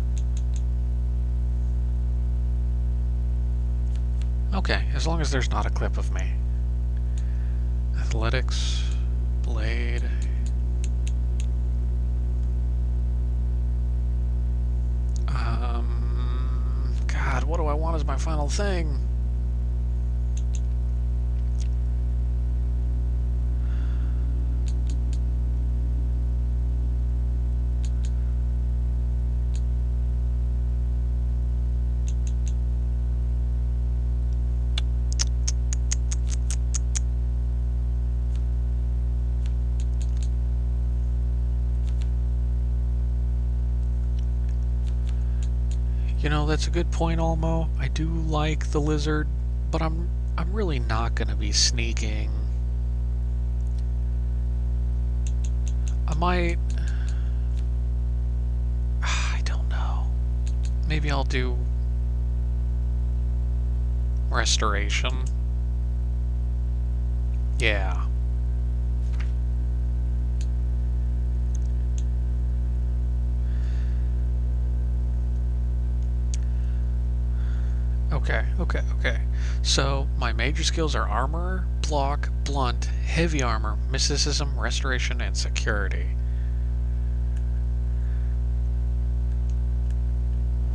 Okay, as long as there's not a clip of me. Athletics, blade. God, what do I want as my final thing? You know, that's a good point, Almo. I do like the lizard, but I'm really not gonna be sneaking. I might... I don't know. Maybe I'll do restoration. Yeah. Okay. So, my major skills are armor, block, blunt, heavy armor, mysticism, restoration, and security.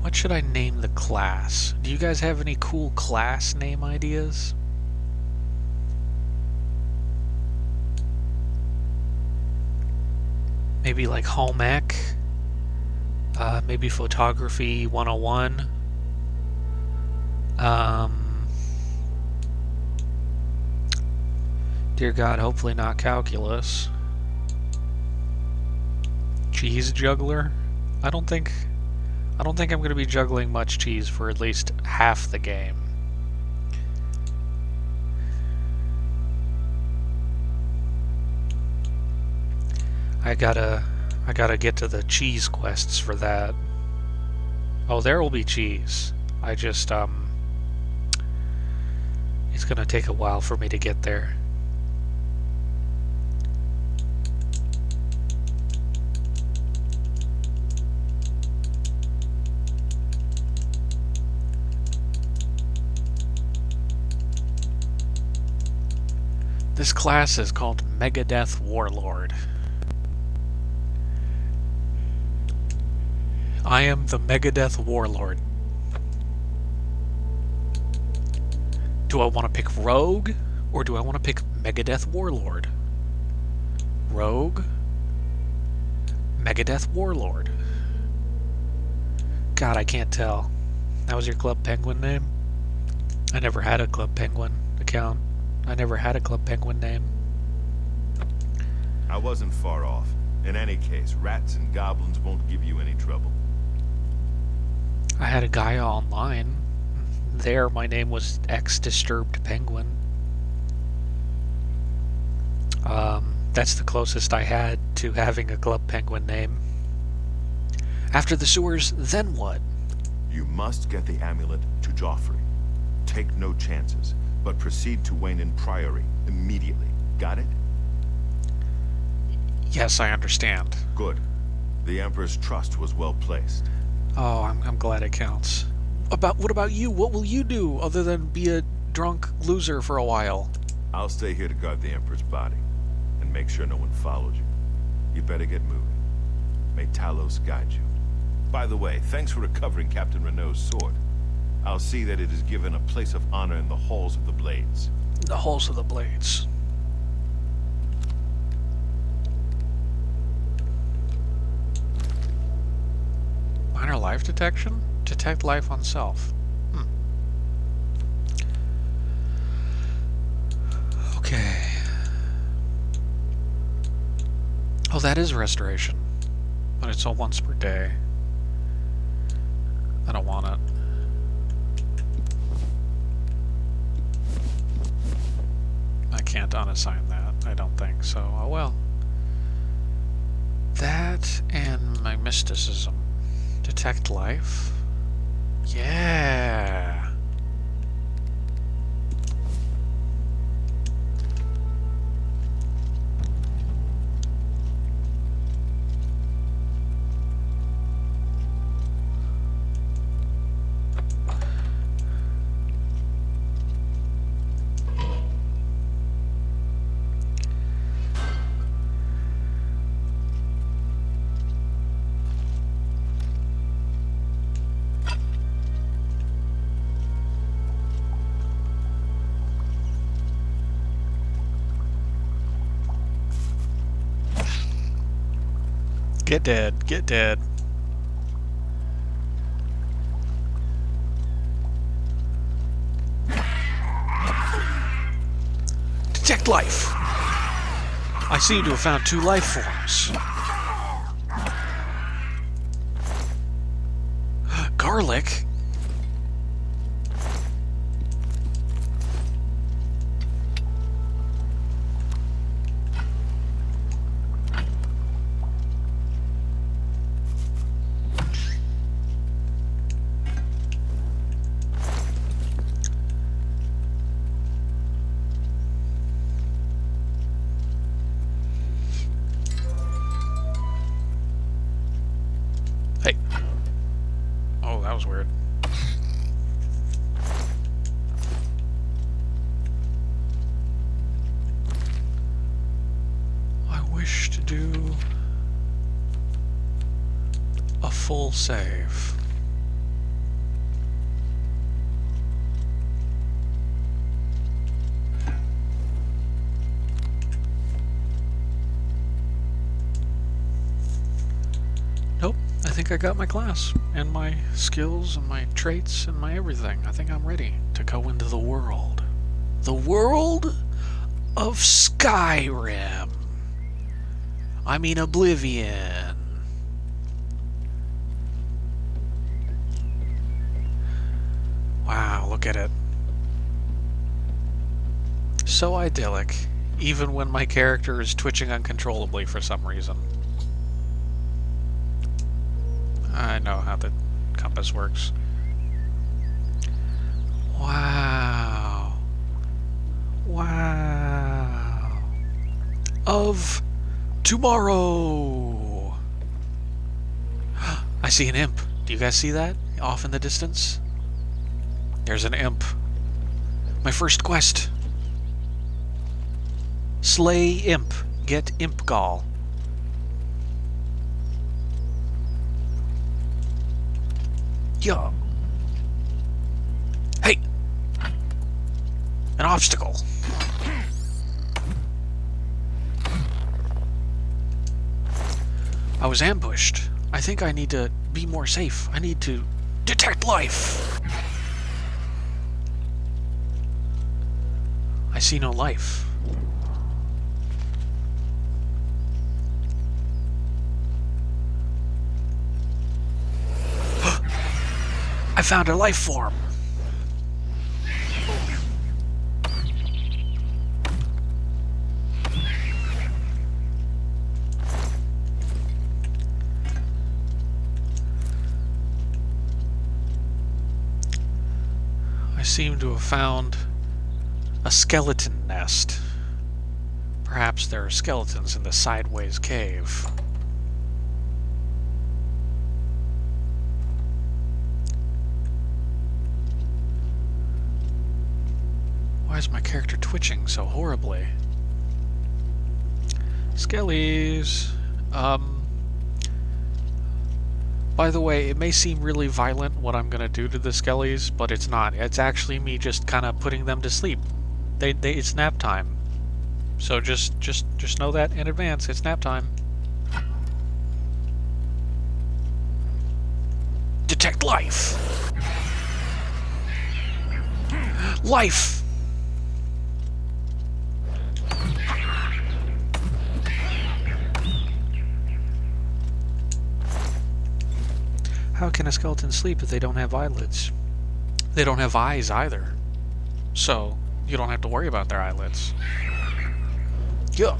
What should I name the class? Do you guys have any cool class name ideas? Maybe like home ec? Maybe photography 101? Dear God, hopefully not calculus. Cheese juggler? I don't think I'm going to be juggling much cheese for at least half the game. I gotta get to the cheese quests for that. Oh, there will be cheese. I just, it's gonna take a while for me to get there. This class is called Megadeth Warlord. I am the Megadeth Warlord. Do I want to pick Rogue, or do I want to pick Megadeth Warlord? Rogue? Megadeth Warlord. God, I can't tell. That was your Club Penguin name? I never had a Club Penguin account. I never had a Club Penguin name. I wasn't far off. In any case, rats and goblins won't give you any trouble. I had a Gaia online. There, my name was X-Disturbed Penguin. That's the closest I had to having a Club Penguin name. After the sewers, then what? You must get the amulet to Joffrey. Take no chances, but proceed to Wayne Priory immediately. Got it? Yes, I understand. Good. The Emperor's trust was well placed. Oh, I'm glad it counts. What about you? What will you do other than be a drunk loser for a while? I'll stay here to guard the Emperor's body, and make sure no one follows you. You better get moving. May Talos guide you. By the way, thanks for recovering Captain Renault's sword. I'll see that it is given a place of honor in the Halls of the Blades. The Halls of the Blades. Minor life detection? Detect life on self. Okay. Oh, that is restoration. But it's all once per day. I don't want it. I can't unassign that, I don't think, so oh well. That and my mysticism. Detect life? Yeah! Get dead, get dead. Detect life! I seem to have found 2 life forms. Garlic? Hey. Oh, that was weird. I wish to do a full save. Nope, I think I got my class, and my skills, and my traits, and my everything. I think I'm ready to go into the world. The world of Skyrim. I mean Oblivion. Wow, look at it. So idyllic, even when my character is twitching uncontrollably for some reason. I know how the compass works. Wow. Wow. Of tomorrow. I see an imp. Do you guys see that? Off in the distance? There's an imp. My first quest. Slay imp. Get imp gall. Yo. Hey! An obstacle. I was ambushed. I think I need to be more safe. I need to detect life. I see no life. I found a life form. seem to have found a skeleton nest. Perhaps there are skeletons in the sideways cave. Why is my character twitching so horribly? Skellies. By the way, it may seem really violent what I'm gonna do to the skellies, but it's not. It's actually me just kind of putting them to sleep. It's nap time. So just know that in advance. It's nap time. Detect life. Life. How can a skeleton sleep if they don't have eyelids? They don't have eyes either. So, you don't have to worry about their eyelids. Yeah.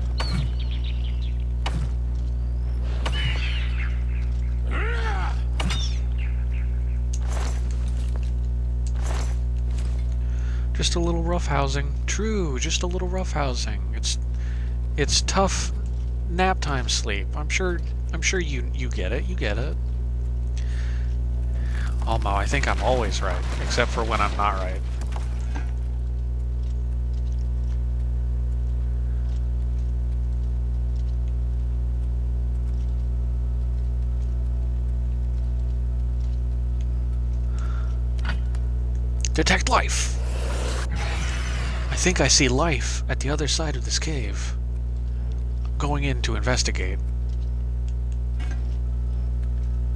Just a little roughhousing. True, just a little roughhousing. It's tough nap time sleep. I'm sure you get it. You get it. Almo, I think I'm always right, except for when I'm not right. Detect life! I think I see life at the other side of this cave. I'm going in to investigate.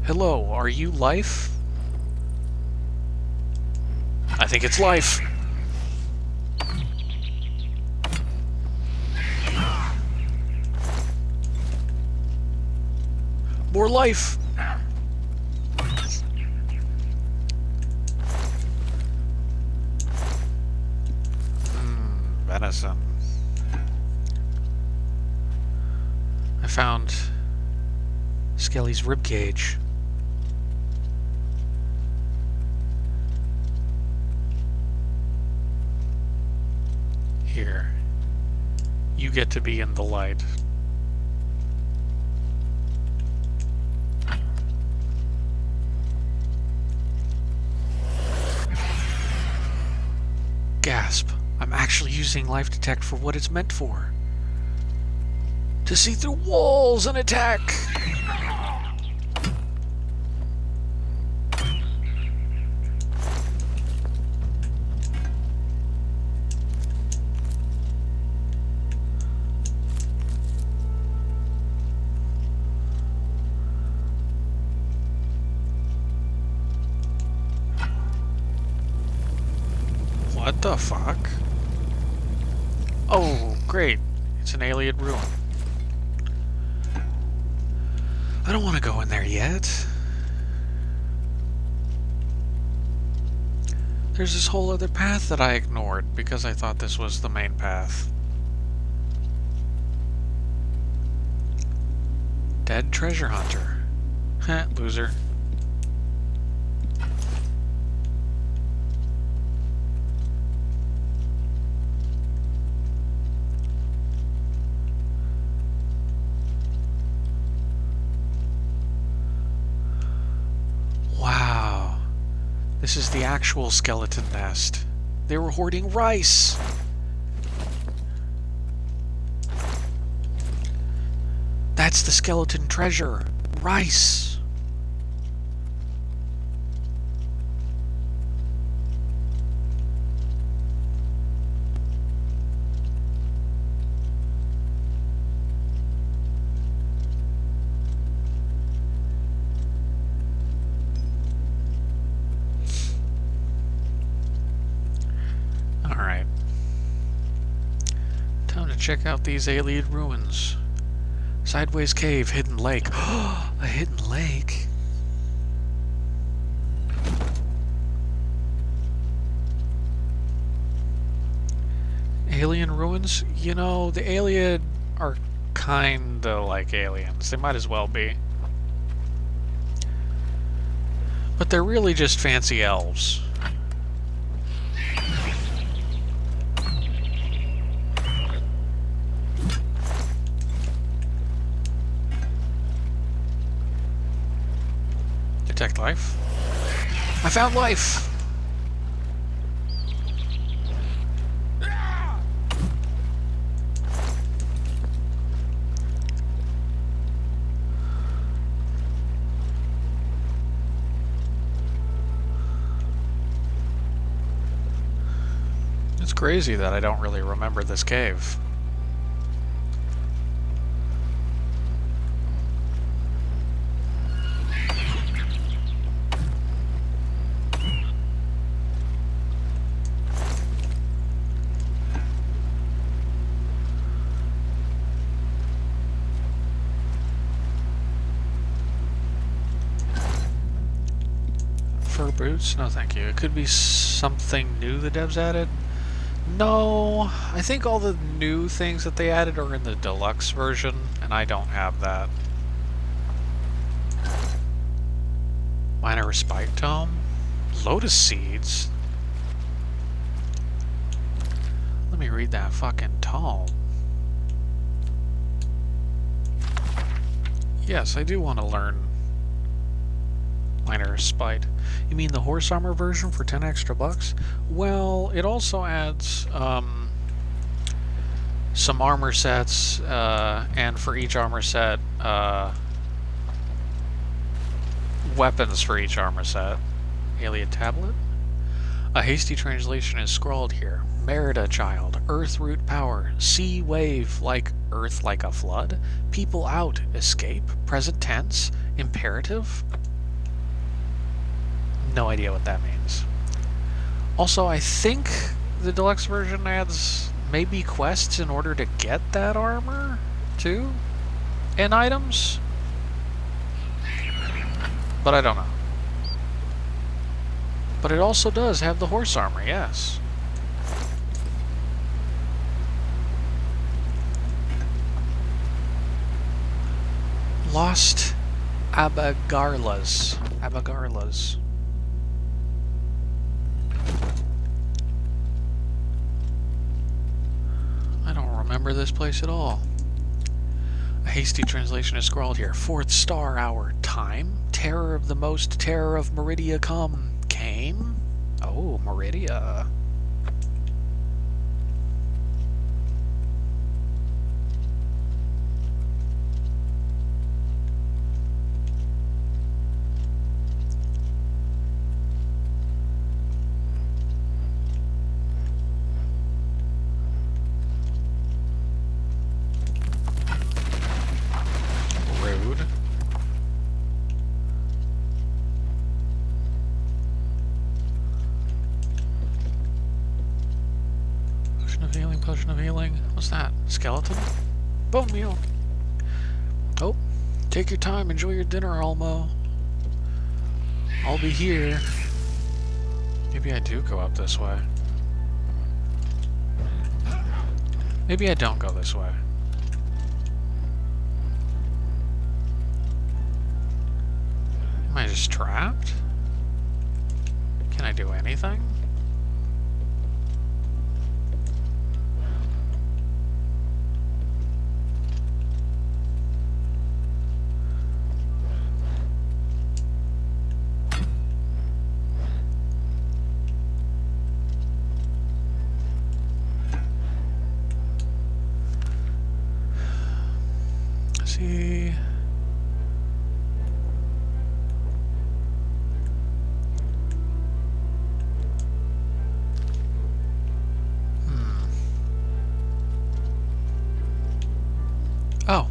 Hello, are you life? I think it's life. More life. Venison. I found Skelly's ribcage. Here. You get to be in the light. Gasp. I'm actually using Life Detect for what it's meant for. To see through walls and attack! What the fuck? Oh, great. It's an alien ruin. I don't want to go in there yet. There's this whole other path that I ignored because I thought this was the main path. Dead treasure hunter. Heh, loser. This is the actual skeleton nest. They were hoarding rice. That's the skeleton treasure. Rice. Check out these alien ruins. Sideways cave, hidden lake. A hidden lake. Alien ruins? You know, the alien are kinda like aliens. They might as well be. But they're really just fancy elves. Detect life. I found life! It's crazy that I don't really remember this cave. Fur boots? No thank you. It could be something new the devs added. No, I think all the new things that they added are in the deluxe version, and I don't have that. Minor Respite Tome? Lotus Seeds? Let me read that fucking tome. Yes, I do want to learn Minor Respite. You mean the horse armor version for 10 extra bucks? Well, it also adds some armor sets, and for each armor set, weapons for each armor set. Alien tablet? A hasty translation is scrawled here. Merida child, earth root power, sea wave like earth like a flood, people out, escape, present tense, imperative? No idea what that means. Also, I think the deluxe version adds maybe quests in order to get that armor, too? And items? But I don't know. But it also does have the horse armor, yes. Lost Abagarlas. Abagarlas. I don't remember this place at all. A hasty translation is scrawled here. 4th star hour. Time? Terror of the most terror of Meridia come. Came? Oh, Meridia. Rude. Potion of healing. What's that? Skeleton? Bone meal. Oh, take your time. Enjoy your dinner, Almo. I'll be here. Maybe I do go up this way. Maybe I don't go this way. Am I just trapped? Can I do anything? See. Oh.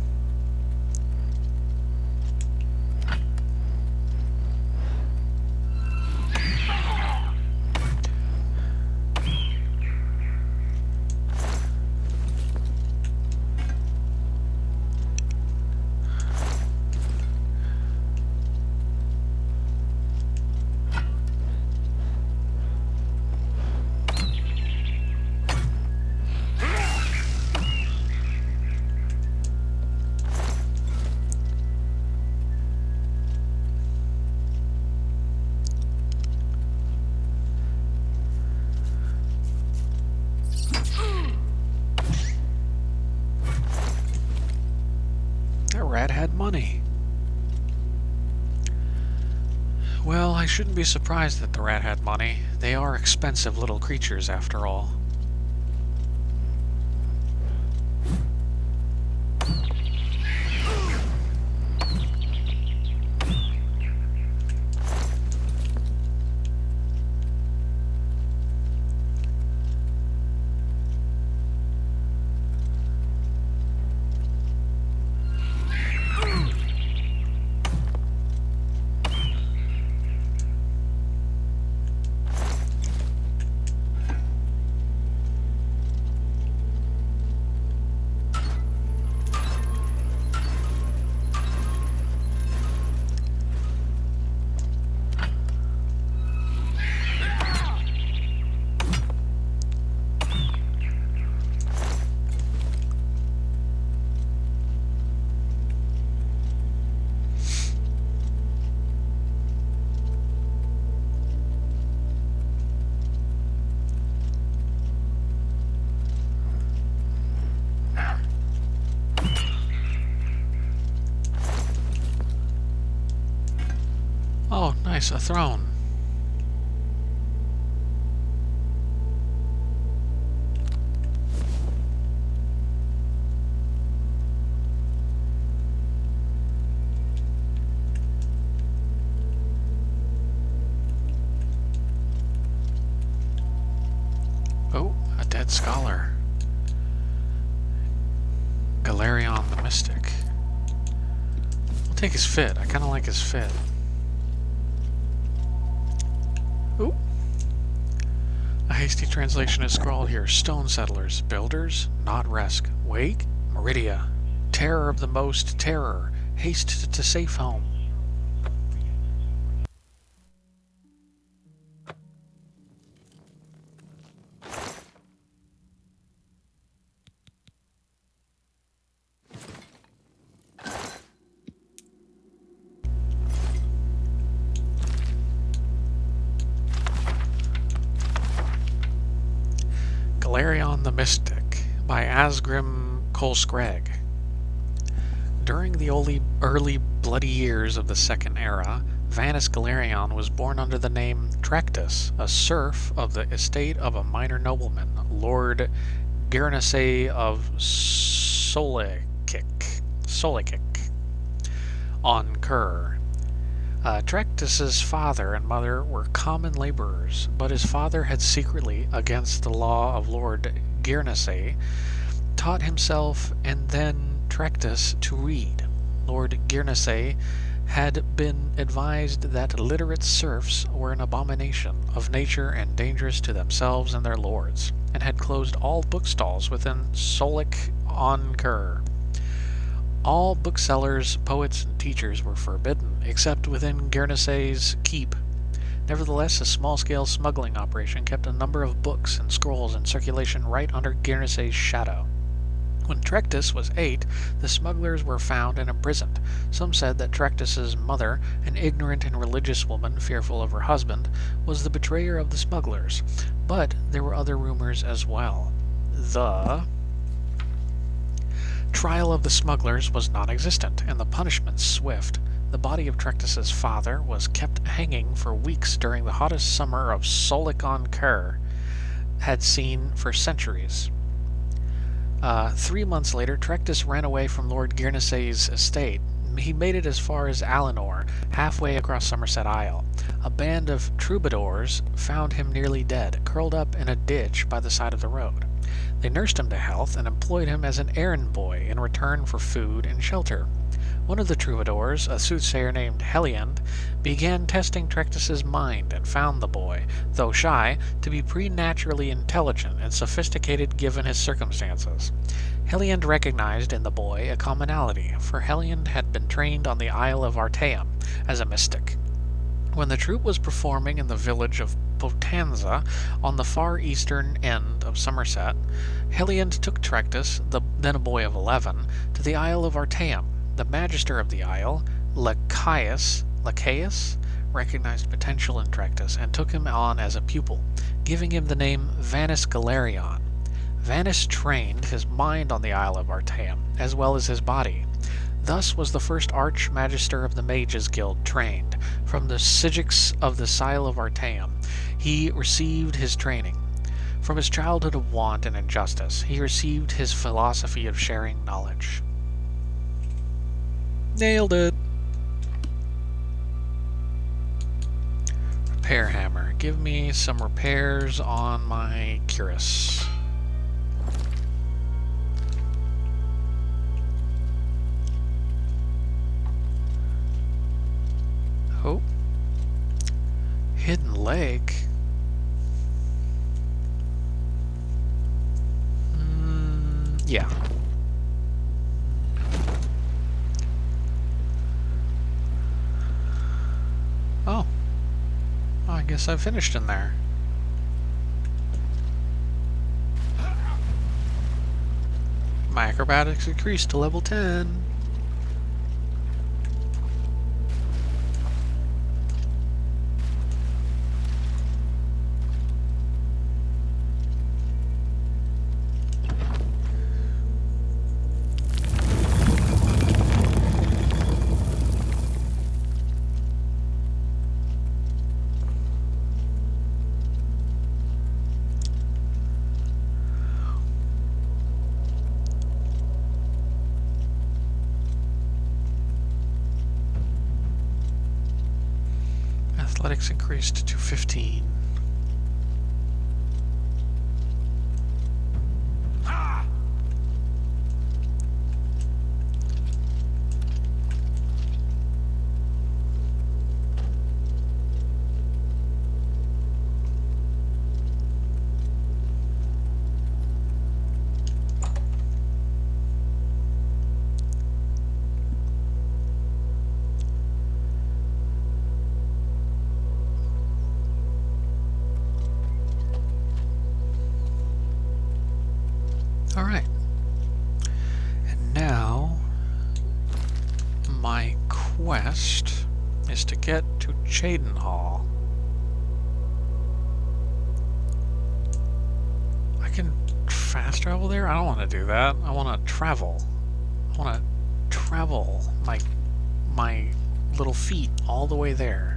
Well, I shouldn't be surprised that the rat had money. They are expensive little creatures, after all. Oh, nice, a throne. Oh, a dead scholar. Galarion the Mystic. I'll take his fit. I kind of like his fit. Ooh. A hasty translation is scrawled here. Stone settlers, builders, not resk. Wake, Meridia. Terror of the most terror. Haste to safe home. Galarion the Mystic by Asgrim Kolskreg. During the early bloody years of the Second Era, Vanus Galarion was born under the name Trectus, a serf of the estate of a minor nobleman, Lord Guernesey of Solekik, on Kur. Trectus's father and mother were common laborers, but his father had secretly, against the law of Lord Guernesey, taught himself and then Trectus to read. Lord Guernesey had been advised that literate serfs were an abomination of nature and dangerous to themselves and their lords, and had closed all bookstalls within Solek on Kur. All booksellers, poets, and teachers were forbidden, except within Guernesey's keep. Nevertheless, a small-scale smuggling operation kept a number of books and scrolls in circulation right under Guernesey's shadow. When Trectus was 8, the smugglers were found and imprisoned. Some said that Trectus's mother, an ignorant and religious woman fearful of her husband, was the betrayer of the smugglers, but there were other rumors as well. The trial of the smugglers was non-existent, and the punishment swift. The body of Trectus's father was kept hanging for weeks during the hottest summer of Solek on Kur had seen for centuries. 3 months later, Trectus ran away from Lord Guernesey's estate. He made it as far as Alinor, halfway across Somerset Isle. A band of troubadours found him nearly dead, curled up in a ditch by the side of the road. They nursed him to health and employed him as an errand boy in return for food and shelter. One of the troubadours, a soothsayer named Heliand, began testing Trectus's mind and found the boy, though shy, to be preternaturally intelligent and sophisticated given his circumstances. Heliand recognized in the boy a commonality, for Heliand had been trained on the Isle of Artaeum as a mystic. When the troupe was performing in the village of Potenza, on the far eastern end of Somerset, Heliand took Trectus, then a boy of 11, to the Isle of Artaeum. The magister of the isle, Lacaeus, recognized potential in Trectus and took him on as a pupil, giving him the name Vanus Galarion. Vanus trained his mind on the Isle of Artaeum, as well as his body. Thus was the first Archmagister of the Mages Guild trained. From the Sigics of the Sile of Artaeum, he received his training. From his childhood of want and injustice, he received his philosophy of sharing knowledge. Nailed it! Repair hammer. Give me some repairs on my cuirass. Oh. Hidden lake. Yeah. Oh. I guess I finished in there. My acrobatics increased to level 10. Athletics increased to 215. Alright. And now, my quest is to get to Cheydinhal. I can fast travel there? I don't want to do that. I want to travel. I want to travel my little feet all the way there.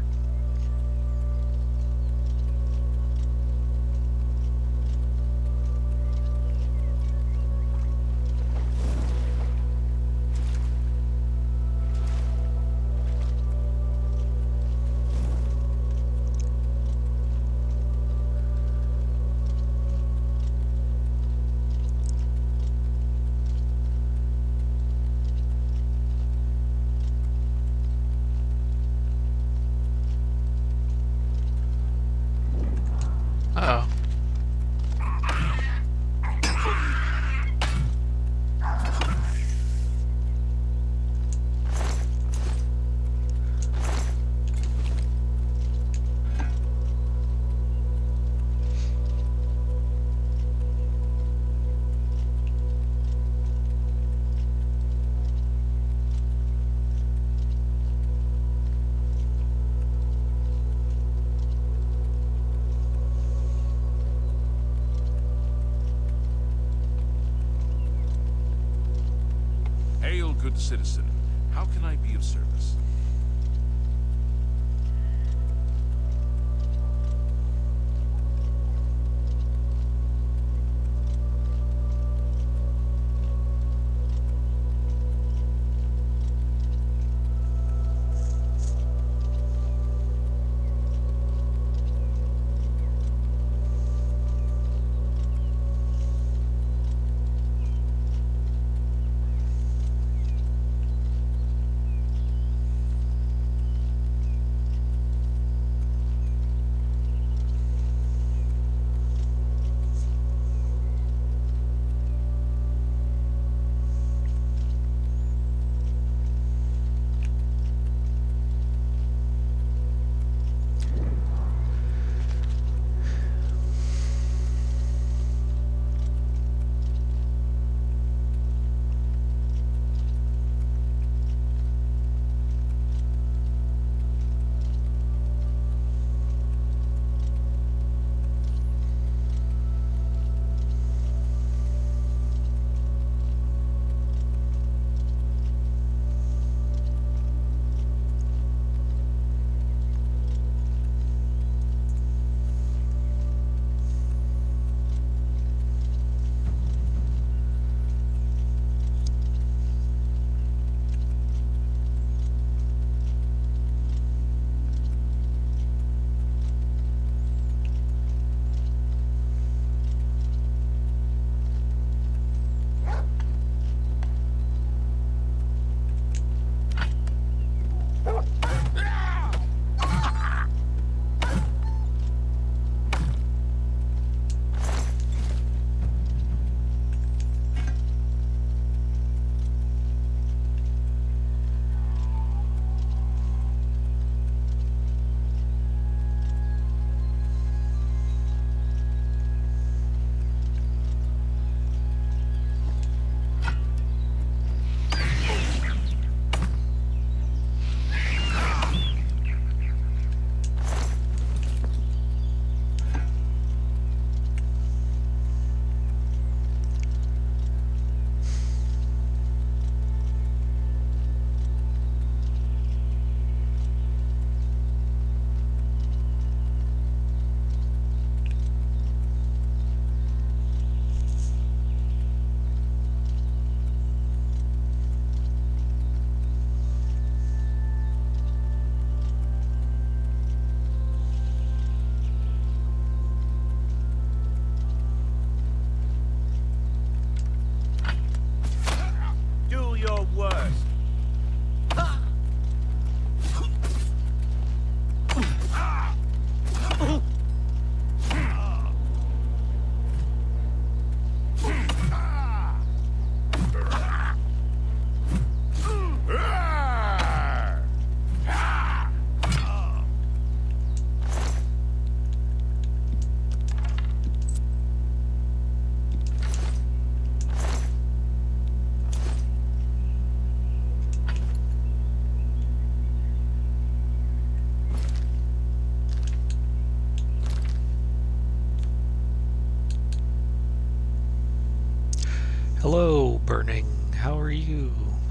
Uh-oh. Hail, good citizen. How can I be of service?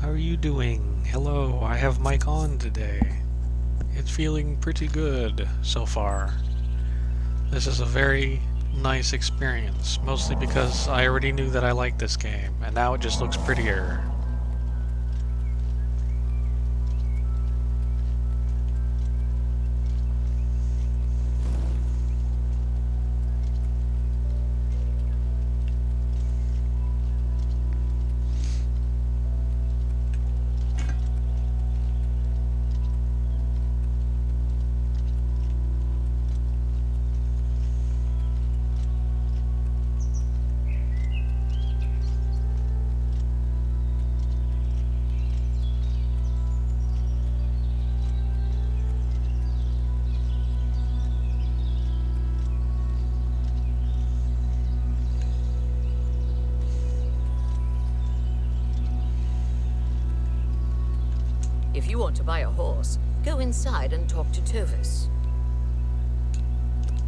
How are you doing? Hello, I have mic on today. It's feeling pretty good so far. This is a very nice experience, mostly because I already knew that I liked this game, and now it just looks prettier. If you want to buy a horse, go inside and talk to Tovis.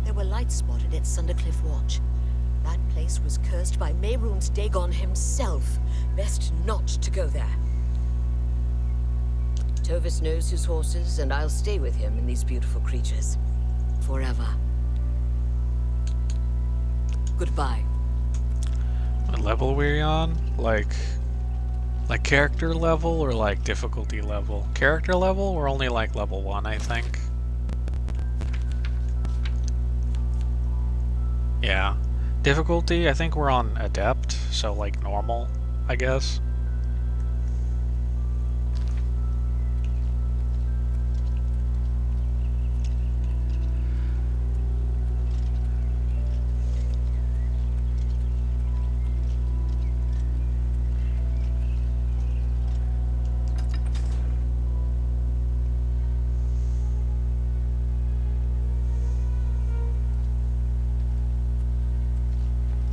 There were lights spotted at Sundercliff Watch. That place was cursed by Mehrunes Dagon himself. Best not to go there. Tovis knows his horses, and I'll stay with him in these beautiful creatures. Forever. Goodbye. What level are we on? Like character level or like difficulty level? Character level, we're only like level 1, I think. Yeah. Difficulty, I think we're on adept, so like normal, I guess.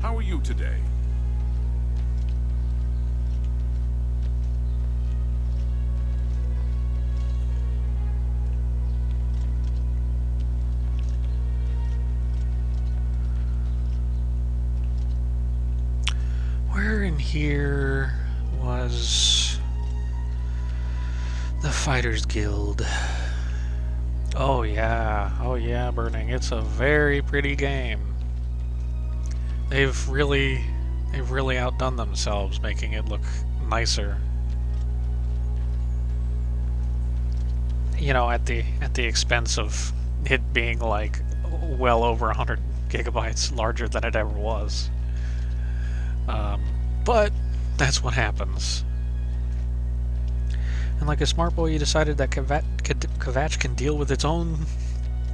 How are you today? Where in here was the Fighters Guild? Oh yeah, Burning. It's a very pretty game. They've really outdone themselves, making it look nicer. You know, at the expense of it being like well over 100 gigabytes larger than it ever was. But that's what happens. And like a smart boy, you decided that Kvatch can deal with its own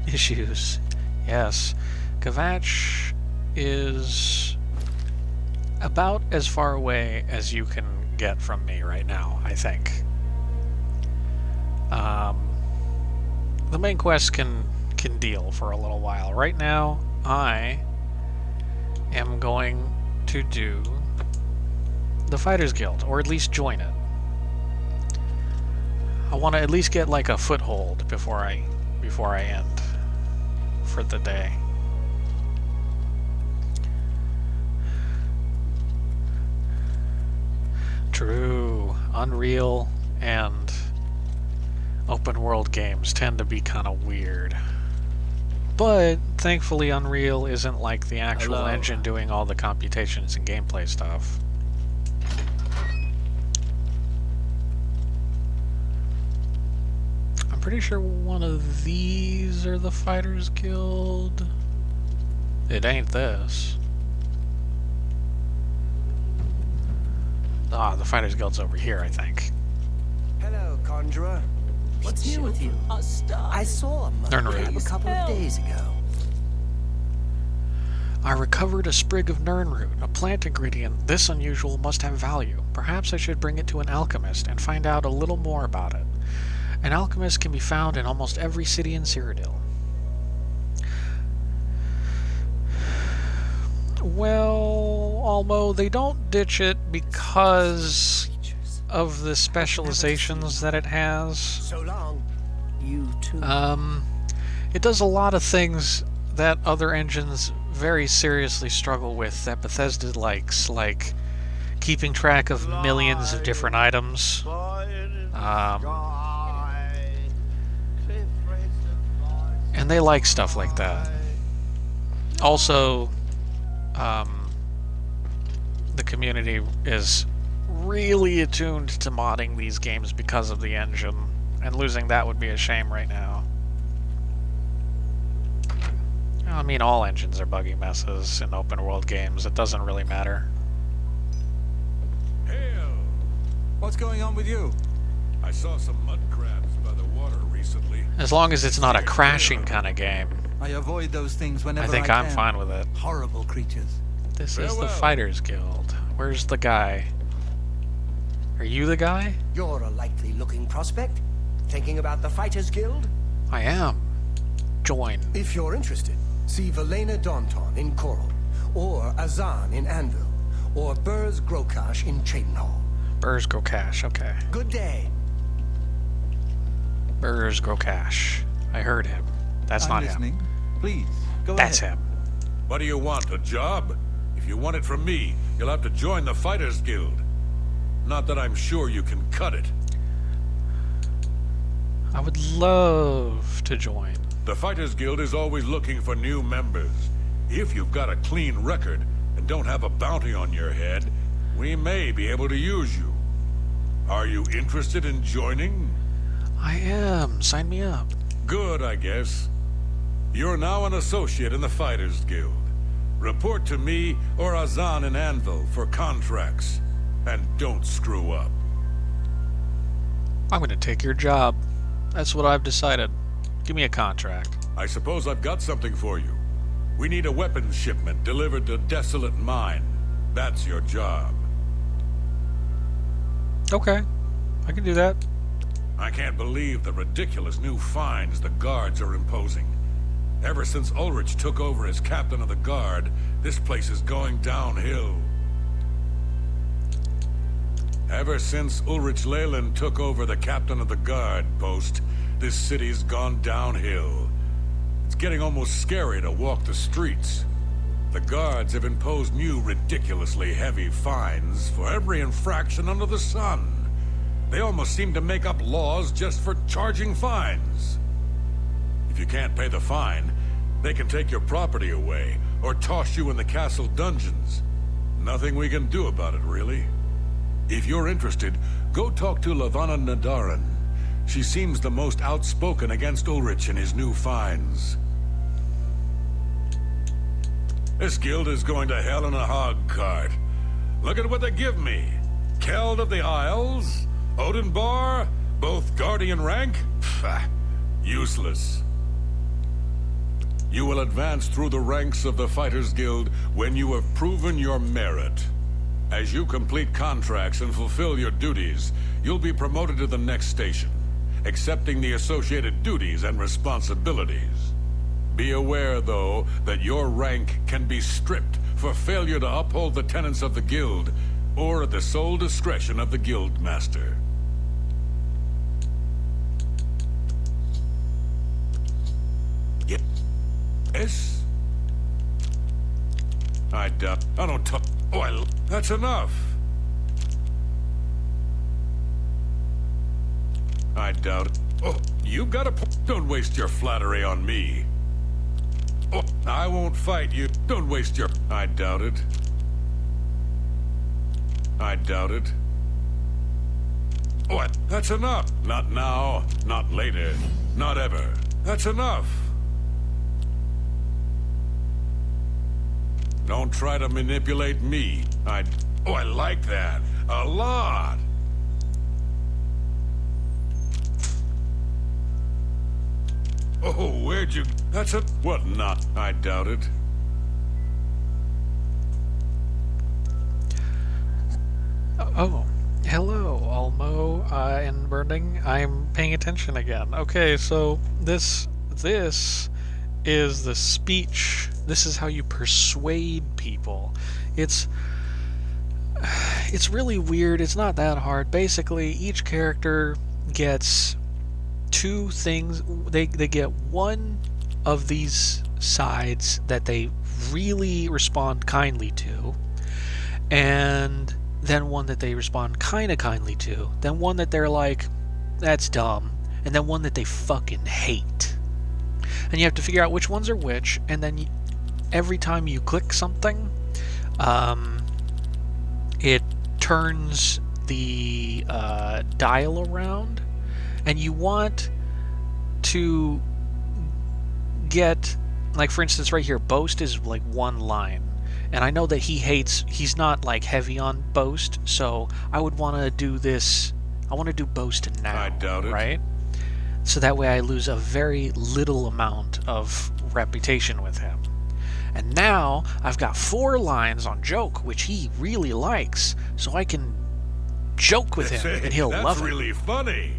issues. Yes, Kvatch is about as far away as you can get from me right now, I think. The main quest can deal for a little while. Right now, I am going to do the Fighters Guild, or at least join it. I want to at least get like a foothold before I end for the day. True. Unreal and open world games tend to be kind of weird. But thankfully Unreal isn't like the actual engine doing all the computations and gameplay stuff. I'm pretty sure one of these are the Fighters Guild. It ain't this. Ah, the Fighters Guild's over here, I think. Hello, Conjurer. What's new with you? I saw a Nernroot. a couple of days ago. I recovered a sprig of Nernroot, a plant ingredient this unusual must have value. Perhaps I should bring it to an alchemist and find out a little more about it. An alchemist can be found in almost every city in Cyrodiil. Well, Almo, they don't ditch it because of the specializations that it has. So long. You too. It does a lot of things that other engines very seriously struggle with that Bethesda likes, like keeping track of millions of different items. And they like stuff like that. Also, the community is really attuned to modding these games because of the engine, and losing that would be a shame right now. I mean, all engines are buggy messes in open world games. It doesn't really matter. Hail! What's going on with you? I saw some mud crabs by the water recently. As long as it's not a crashing kind of game, I avoid those things whenever I think can. I'm fine with it. Horrible creatures. This is the Farewell. Fighters Guild. Where's the guy? Are you the guy? You're a likely looking prospect. Thinking about the Fighters Guild? I am. Join. If you're interested, see Velena Daunton in Coral, or Azan in Anvil, or Burz Grokash in Cheydinhal. Burz Grokash, okay. Good day. Burz Grokash. I heard him. That's I'm not listening. him. Please, go That's ahead. him. What do you want, a job? If you want it from me, you'll have to join the Fighters Guild. Not that I'm sure you can cut it. I would love to join. The Fighters Guild is always looking for new members. If you've got a clean record and don't have a bounty on your head, we may be able to use you. Are you interested in joining? I am. Sign me up. Good, I guess. You're now an associate in the Fighters Guild. Report to me or Azan in Anvil for contracts. And don't screw up. I'm gonna take your job. That's what I've decided. Give me a contract. I suppose I've got something for you. We need a weapons shipment delivered to Desolate Mine. That's your job. Okay. I can do that. I can't believe the ridiculous new fines the guards are imposing. Ever since Ulrich took over as captain of the guard, this place is going downhill. Ever since Ulrich Leyland took over the captain of the guard post, this city's gone downhill. It's getting almost scary to walk the streets. The guards have imposed new ridiculously heavy fines for every infraction under the sun. They almost seem to make up laws just for charging fines. If you can't pay the fine, they can take your property away or toss you in the castle dungeons. Nothing we can do about it, really. If you're interested, go talk to Lavanna Nadaran. She seems the most outspoken against Ulrich and his new fines. This guild is going to hell in a hog cart. Look at what they give me. Keld of the Isles, Odenbar, both guardian rank? Pfft, useless. You will advance through the ranks of the Fighters Guild when you have proven your merit. As you complete contracts and fulfill your duties, you'll be promoted to the next station, accepting the associated duties and responsibilities. Be aware, though, that your rank can be stripped for failure to uphold the tenets of the guild, or at the sole discretion of the guild master. Yes? I don't talk. Oh, that's enough. I doubt it. Oh, you've got a don't waste your flattery on me. Oh, I won't fight you. Don't waste your... I doubt it. I doubt it. Oh, that's enough. Not now, not later, not ever. That's enough. Don't try to manipulate me. Oh, I like that. A lot. Oh, where'd you... That's a... What not? I doubt it. Oh, hello, Almo and Burning. I'm paying attention again. Okay, so this is the speech. This is how you persuade people. It's really weird. It's not that hard. Basically, each character gets two things. They get one of these sides that they really respond kindly to, and then one that they respond kind of kindly to, then one that they're like, that's dumb, and then one that they fucking hate. And you have to figure out which ones are which, and then every time you click something, it turns the dial around, and you want to get, like for instance right here, boast is like one line, and I know that he's not like heavy on boast, so I would want to do this, I want to do boast now. I doubt it. Right? So that way I lose a very little amount of reputation with him. And now I've got 4 lines on joke, which he really likes, so I can joke with him and he'll love it. That's really funny.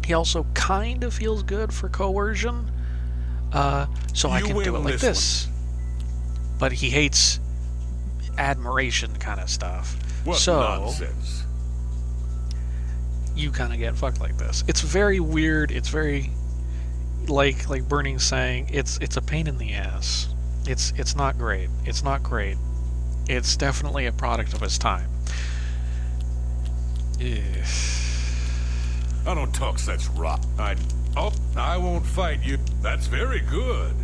He also kind of feels good for coercion, so I can do it like this. But he hates admiration kind of stuff. What so nonsense. You kind of get fucked like this. It's very weird. It's very like Burning's saying. It's a pain in the ass. It's not great. It's not great. It's definitely a product of its time. Ugh. I don't talk such rot. I won't fight you. That's very good.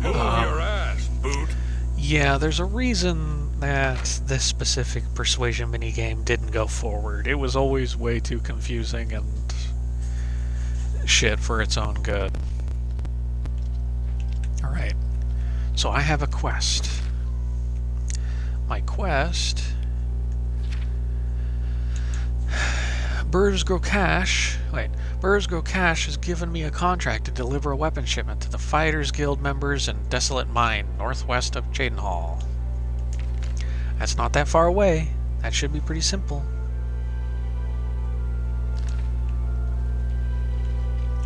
Move your ass, boot. Yeah, there's a reason that this specific persuasion minigame didn't go forward. It was always way too confusing and shit for its own good. Alright, so I have a quest. My quest... Burzgo Cash has given me a contract to deliver a weapon shipment to the Fighters Guild members in Desolate Mine, northwest of Cheydinhal. That's not that far away. That should be pretty simple.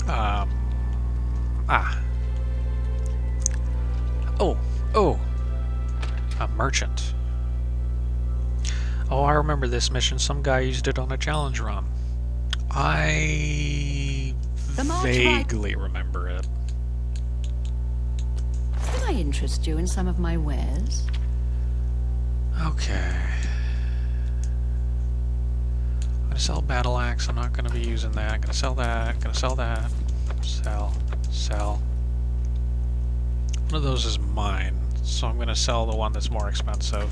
A merchant. Oh, I remember this mission. Some guy used it on a challenge run. I vaguely remember it. Can I interest you in some of my wares? Okay. I'm gonna sell battle axe. I'm not gonna be using that. I'm gonna sell that. I'm gonna sell that. Sell. One of those is mine, so I'm gonna sell the one that's more expensive.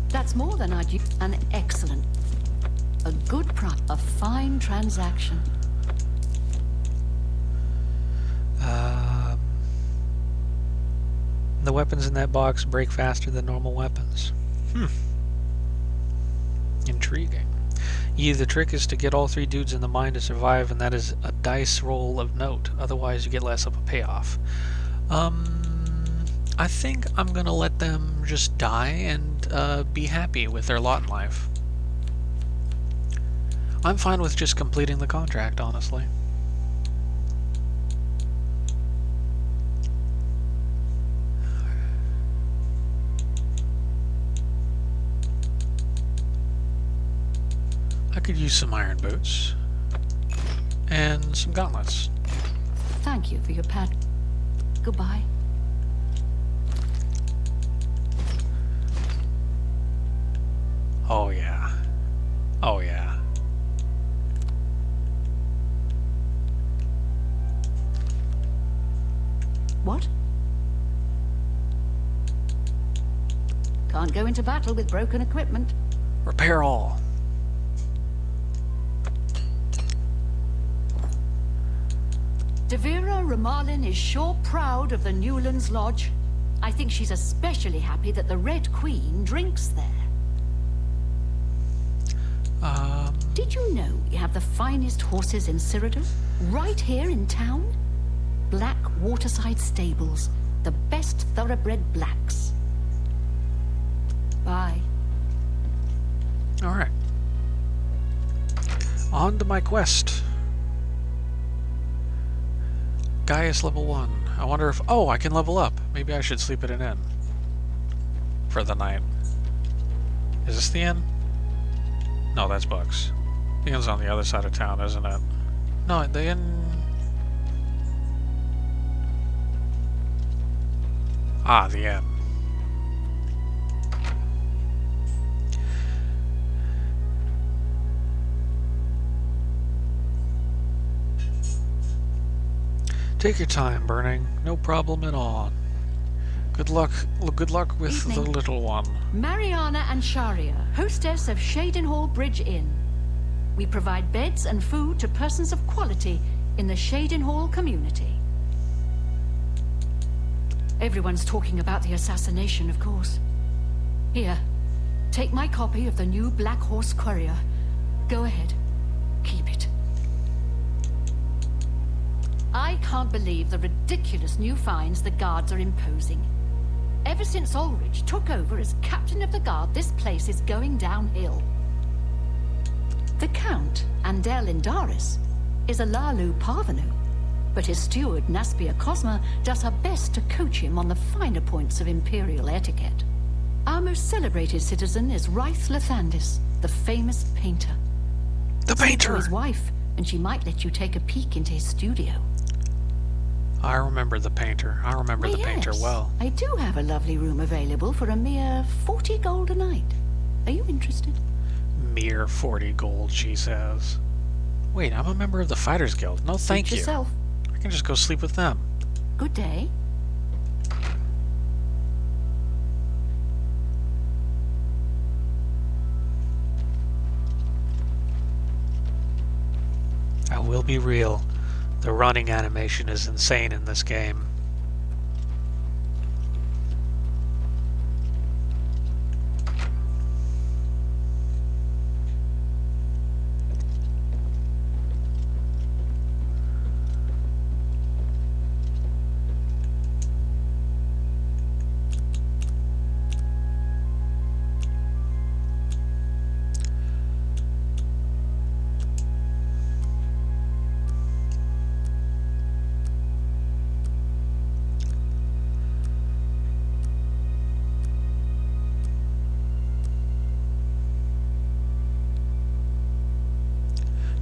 That's more than I'd use. An excellent, a good price, a fine transaction. The weapons in that box break faster than normal weapons. Intriguing. The trick is to get all 3 dudes in the mine to survive, and that is a dice roll of note. Otherwise, you get less of a payoff. I think I'm gonna let them just die and be happy with their lot in life. I'm fine with just completing the contract, honestly. I could use some iron boots and some gauntlets. Thank you for your pad. Goodbye. Oh yeah. Oh yeah. What? Can't go into battle with broken equipment. Repair all. Devira Ramalin is sure proud of the Newlands Lodge. I think she's especially happy that the Red Queen drinks there. Did you know you have the finest horses in Cyrodiil? Right here in town? Black Waterside Stables. The best thoroughbred blacks. Bye. Alright. On to my quest. Gaius level 1. I wonder if... Oh, I can level up. Maybe I should sleep at an inn. For the night. Is this the inn? No, that's Bucks. The inn's on the other side of town, isn't it? No, the inn... Ah, the end. Take your time, Burning. No problem at all. Good luck with Evening. the little one. Mariana and Sharia, hostess of Shadenhall Bridge Inn. We provide beds and food to persons of quality in the Shadenhall community. Everyone's talking about the assassination, of course. Here, take my copy of the new Black Horse Courier. Go ahead. Keep it. I can't believe the ridiculous new fines the guards are imposing. Ever since Ulrich took over as captain of the guard, this place is going downhill. The Count, Andel Indaris, is a Lalu parvenu, but his steward, Naspia Cosma, does her best to coach him on the finer points of Imperial etiquette. Our most celebrated citizen is Raith Lathandis, the famous painter. The painter! His wife, and she might let you take a peek into his studio. I remember the painter. I remember the painter Yes, well. I do have a lovely room available for a mere 40 gold a night. Are you interested? Mere 40 gold, she says. Wait, I'm a member of the Fighters Guild. No, thank Suit you. yourself. I can just go sleep with them. Good day. I will be real. The running animation is insane in this game.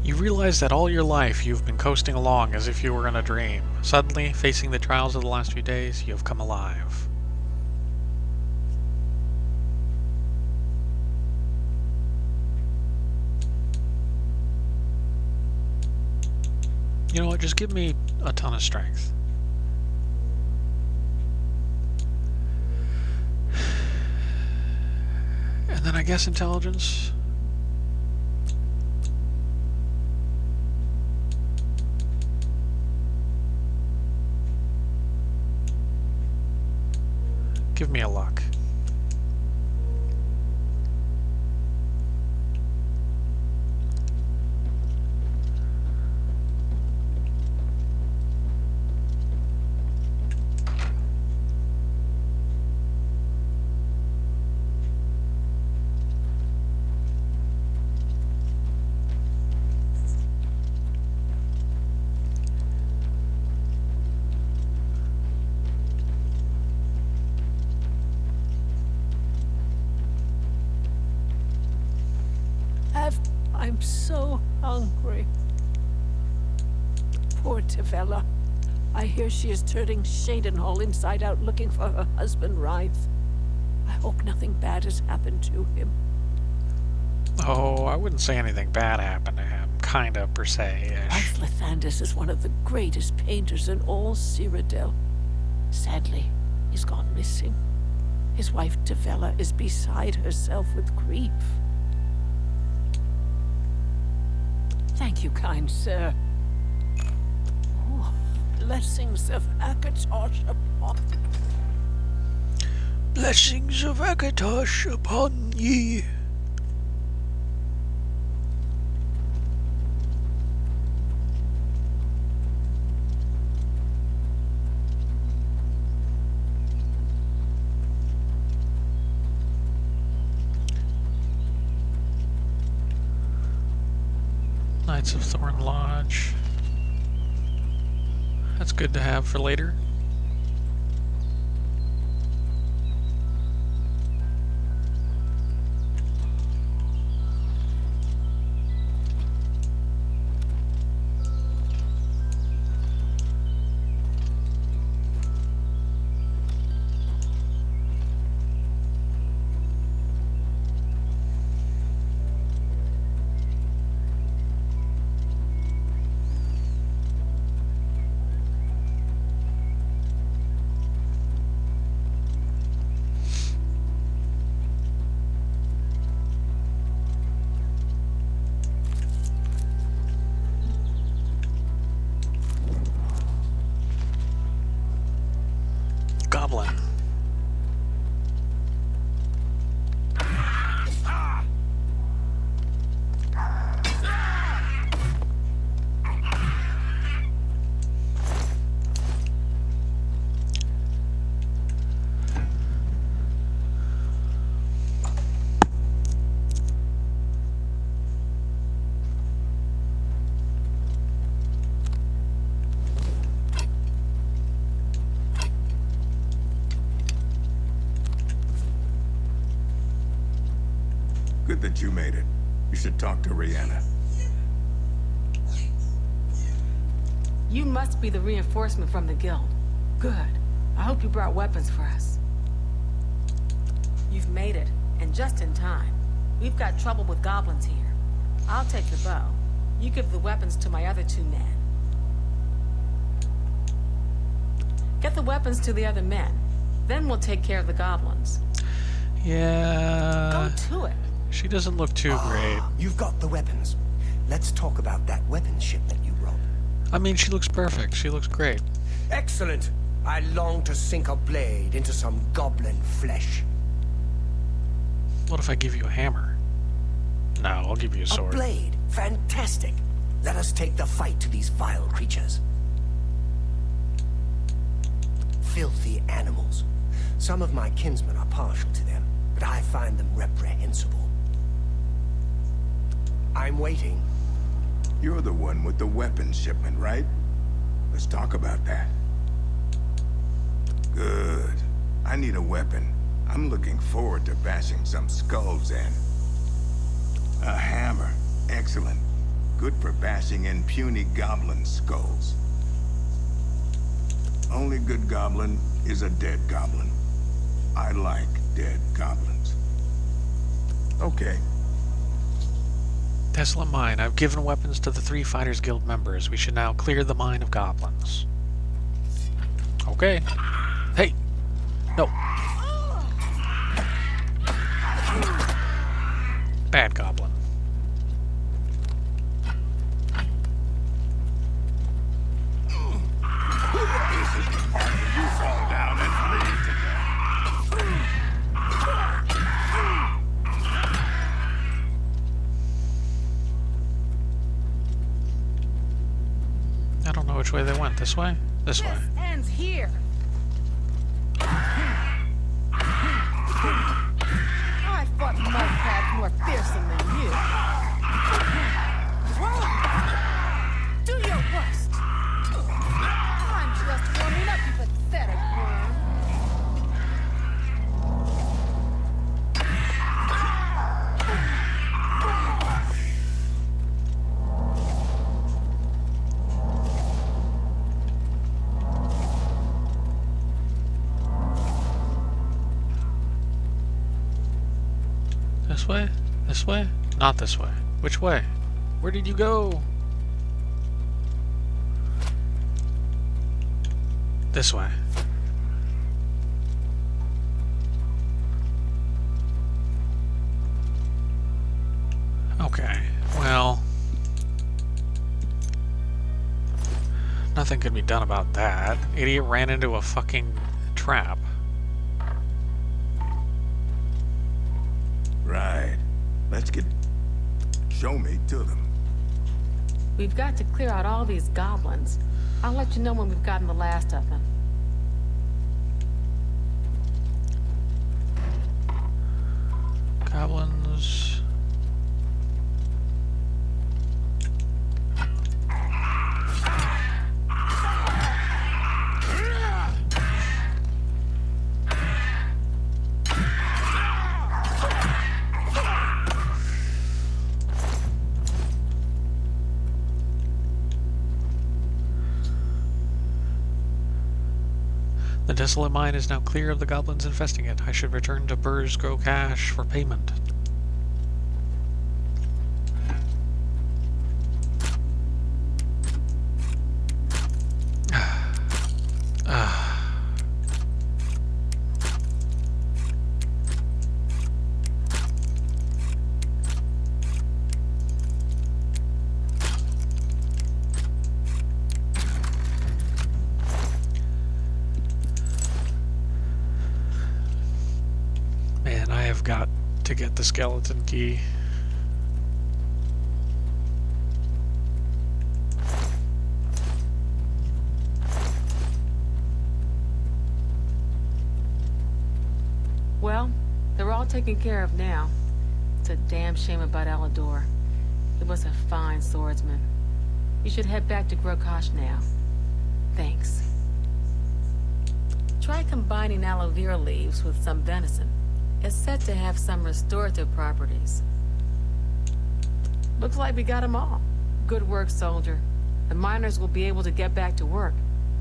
You realize that all your life you've been coasting along as if you were in a dream. Suddenly, facing the trials of the last few days, you have come alive. You know what, just give me a ton of strength. And then I guess intelligence. Give me a luck. I'm so hungry. Poor Tavella. I hear she is turning Shadenhall inside out looking for her husband, Raith. I hope nothing bad has happened to him. Oh, I wouldn't say anything bad happened to him. Kinda, per se-ish. Raith Lathandis is one of the greatest painters in all Cyrodiil. Sadly, he's gone missing. His wife Tavella is beside herself with grief. Thank you, kind sir. Oh, blessings of Akatosh upon... Blessings of Akatosh upon ye. Knights of Thorn Lodge. That's good to have for later. goblin. Good that you made it. You should talk to Rihanna. You must be the reinforcement from the guild. Good. I hope you brought weapons for us. You've made it, and just in time. We've got trouble with goblins here. I'll take the bow. You give the weapons to my other 2 men. Get the weapons to the other men. Then we'll take care of the goblins. Yeah. Go to it. She doesn't look too great. You've got the weapons. Let's talk about that weapons shipment you robbed. I mean, she looks perfect. She looks great. Excellent. I long to sink a blade into some goblin flesh. What if I give you a hammer? No, I'll give you a A sword. blade. Fantastic. Let us take the fight to these vile creatures. Filthy animals. Some of my kinsmen are partial to them, but I find them reprehensible. I'm waiting. You're the one with the weapons shipment, right? Let's talk about that. Good. I need a weapon. I'm looking forward to bashing some skulls in. A hammer. Excellent. Good for bashing in puny goblin skulls. Only good goblin is a dead goblin. I like dead goblins. Okay. Desolate Mine. I've given weapons to the 3 Fighters Guild members. We should now clear the mine of goblins. Okay. Hey! No. Bad goblin. You fall down and bleed to death. I don't know which way they went. This way? This way. This ends here. I fought mudcrabs more fearsome than you. Whoa. Do your worst. I'm just warming up, you pathetic worm. This way? This way? Not this way. Which way? Where did you go? This way. Okay, well... nothing can be done about that. Idiot ran into a fucking trap. Right. Let's get... show me to them. We've got to clear out all these goblins. I'll let you know when we've gotten the last of them. Goblins... The desolate mine is now clear of the goblins infesting it. I should return to Burr's Grow Cash for payment. I've got to get the skeleton key. Well, they're all taken care of now. It's a damn shame about Alador. He was a fine swordsman. You should head back to Grokosh now. Thanks. Try combining aloe vera leaves with some venison. It's said to have some restorative properties. Looks like we got them all. Good work, soldier. The miners will be able to get back to work.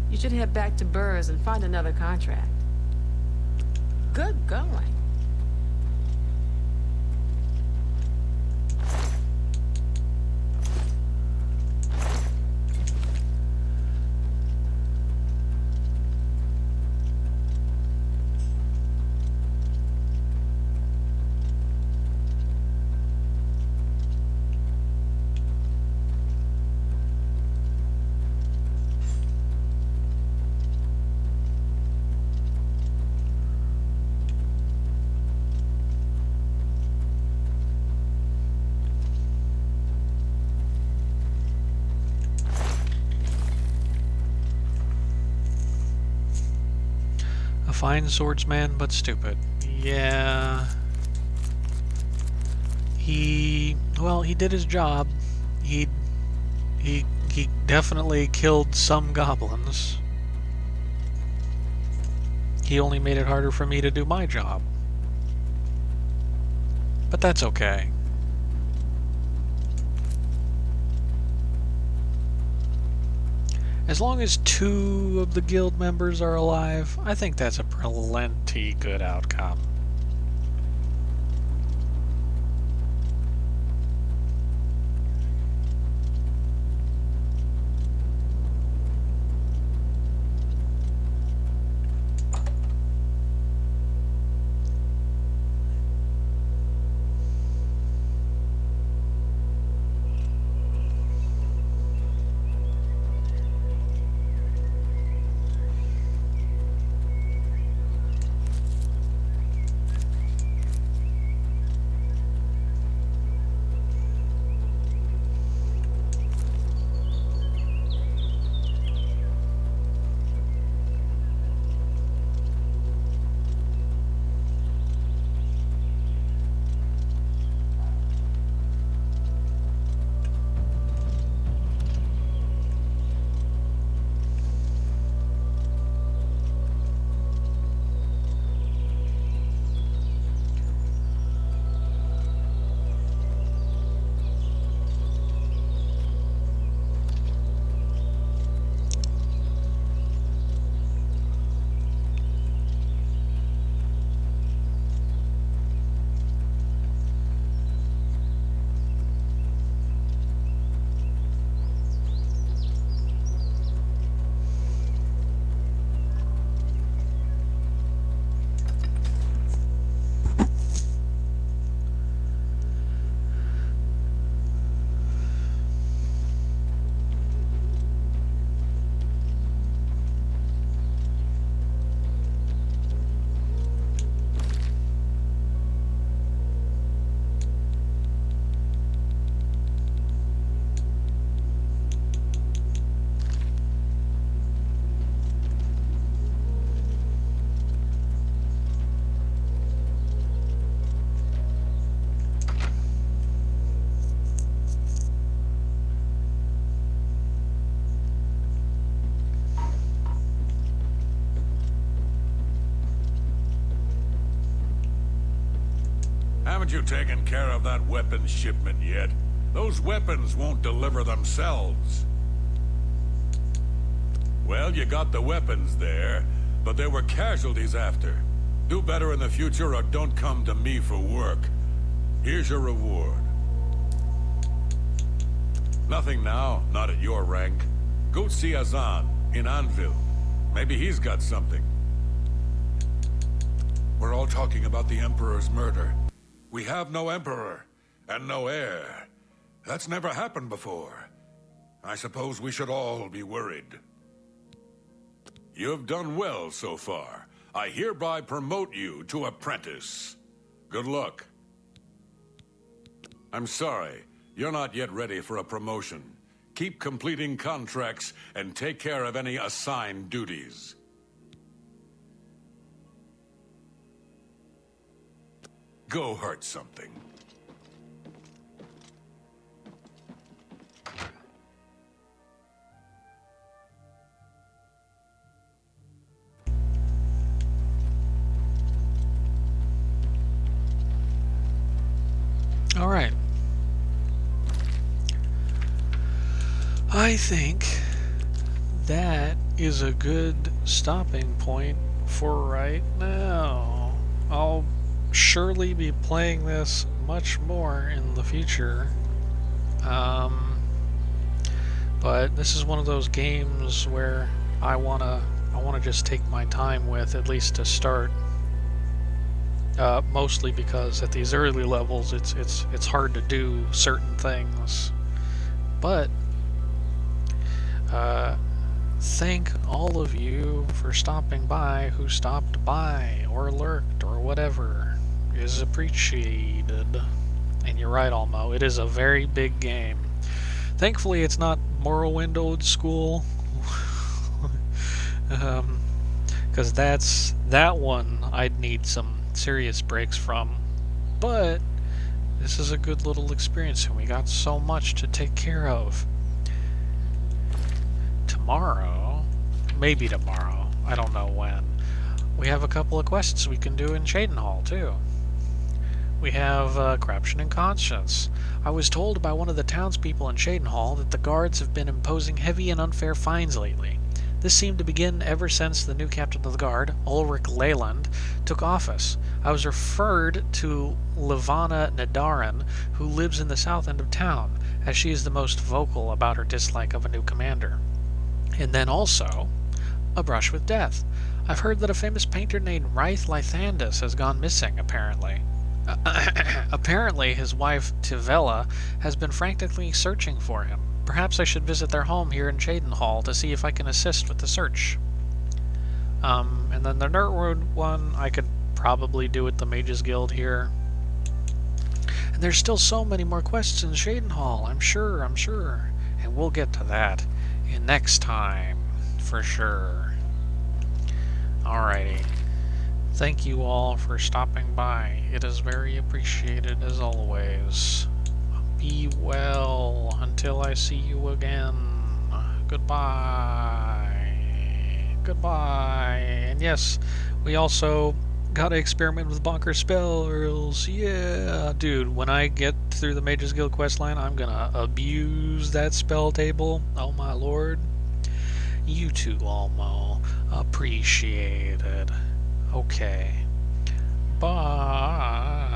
You should head back to Burrs and find another contract. Good going. A fine swordsman, but stupid. Yeah. He did his job. He definitely killed some goblins. He only made it harder for me to do my job. But that's okay. As long as 2 of the guild members are alive, I think that's a plenty good outcome. Haven't you taken care of that weapons shipment yet? Those weapons won't deliver themselves. Well, you got the weapons there, but there were casualties after. Do better in the future or don't come to me for work. Here's your reward. Nothing now, not at your rank. Go see Azan in Anvil. Maybe he's got something. We're all talking about the Emperor's murder. We have no Emperor, and no heir. That's never happened before. I suppose we should all be worried. You've done well so far. I hereby promote you to apprentice. Good luck. I'm sorry, you're not yet ready for a promotion. Keep completing contracts and take care of any assigned duties. Go hurt something. All right. I think that is a good stopping point for right now. I'll surely be playing this much more in the future. But this is one of those games where I wanna just take my time with, at least to start. Mostly because at these early levels, it's hard to do certain things. But thank all of you for stopping by, who stopped by or lurked or whatever is appreciated. And you're right, Almo, it is a very big game. Thankfully, it's not Morrowind old school, because that one I'd need some serious breaks from. But this is a good little experience, and we got so much to take care of. Tomorrow, maybe tomorrow, I don't know when, we have a couple of quests we can do in Cheydinhal too. We have Corruption and Conscience. I was told by one of the townspeople in Cheydinhal that the guards have been imposing heavy and unfair fines lately. This seemed to begin ever since the new captain of the guard, Ulrich Leyland, took office. I was referred to Levana Nadarin, who lives in the south end of town, as she is the most vocal about her dislike of a new commander. And then also, A Brush with Death. I've heard that a famous painter named Ryth Lythandus has gone missing, apparently. Apparently, his wife, Tivella, has been frantically searching for him. Perhaps I should visit their home here in Cheydinhal to see if I can assist with the search. And then the Nurtwood one, I could probably do with the Mages Guild here. And there's still so many more quests in Cheydinhal, I'm sure. And we'll get to that in next time, for sure. Alrighty. Thank you all for stopping by. It is very appreciated as always. Be well until I see you again. Goodbye. Goodbye. And yes, we also gotta experiment with bonker spells. Yeah, dude, when I get through the Mages Guild questline, I'm gonna abuse that spell table. Oh my lord. You too, Almo. Appreciated. Okay. Bye.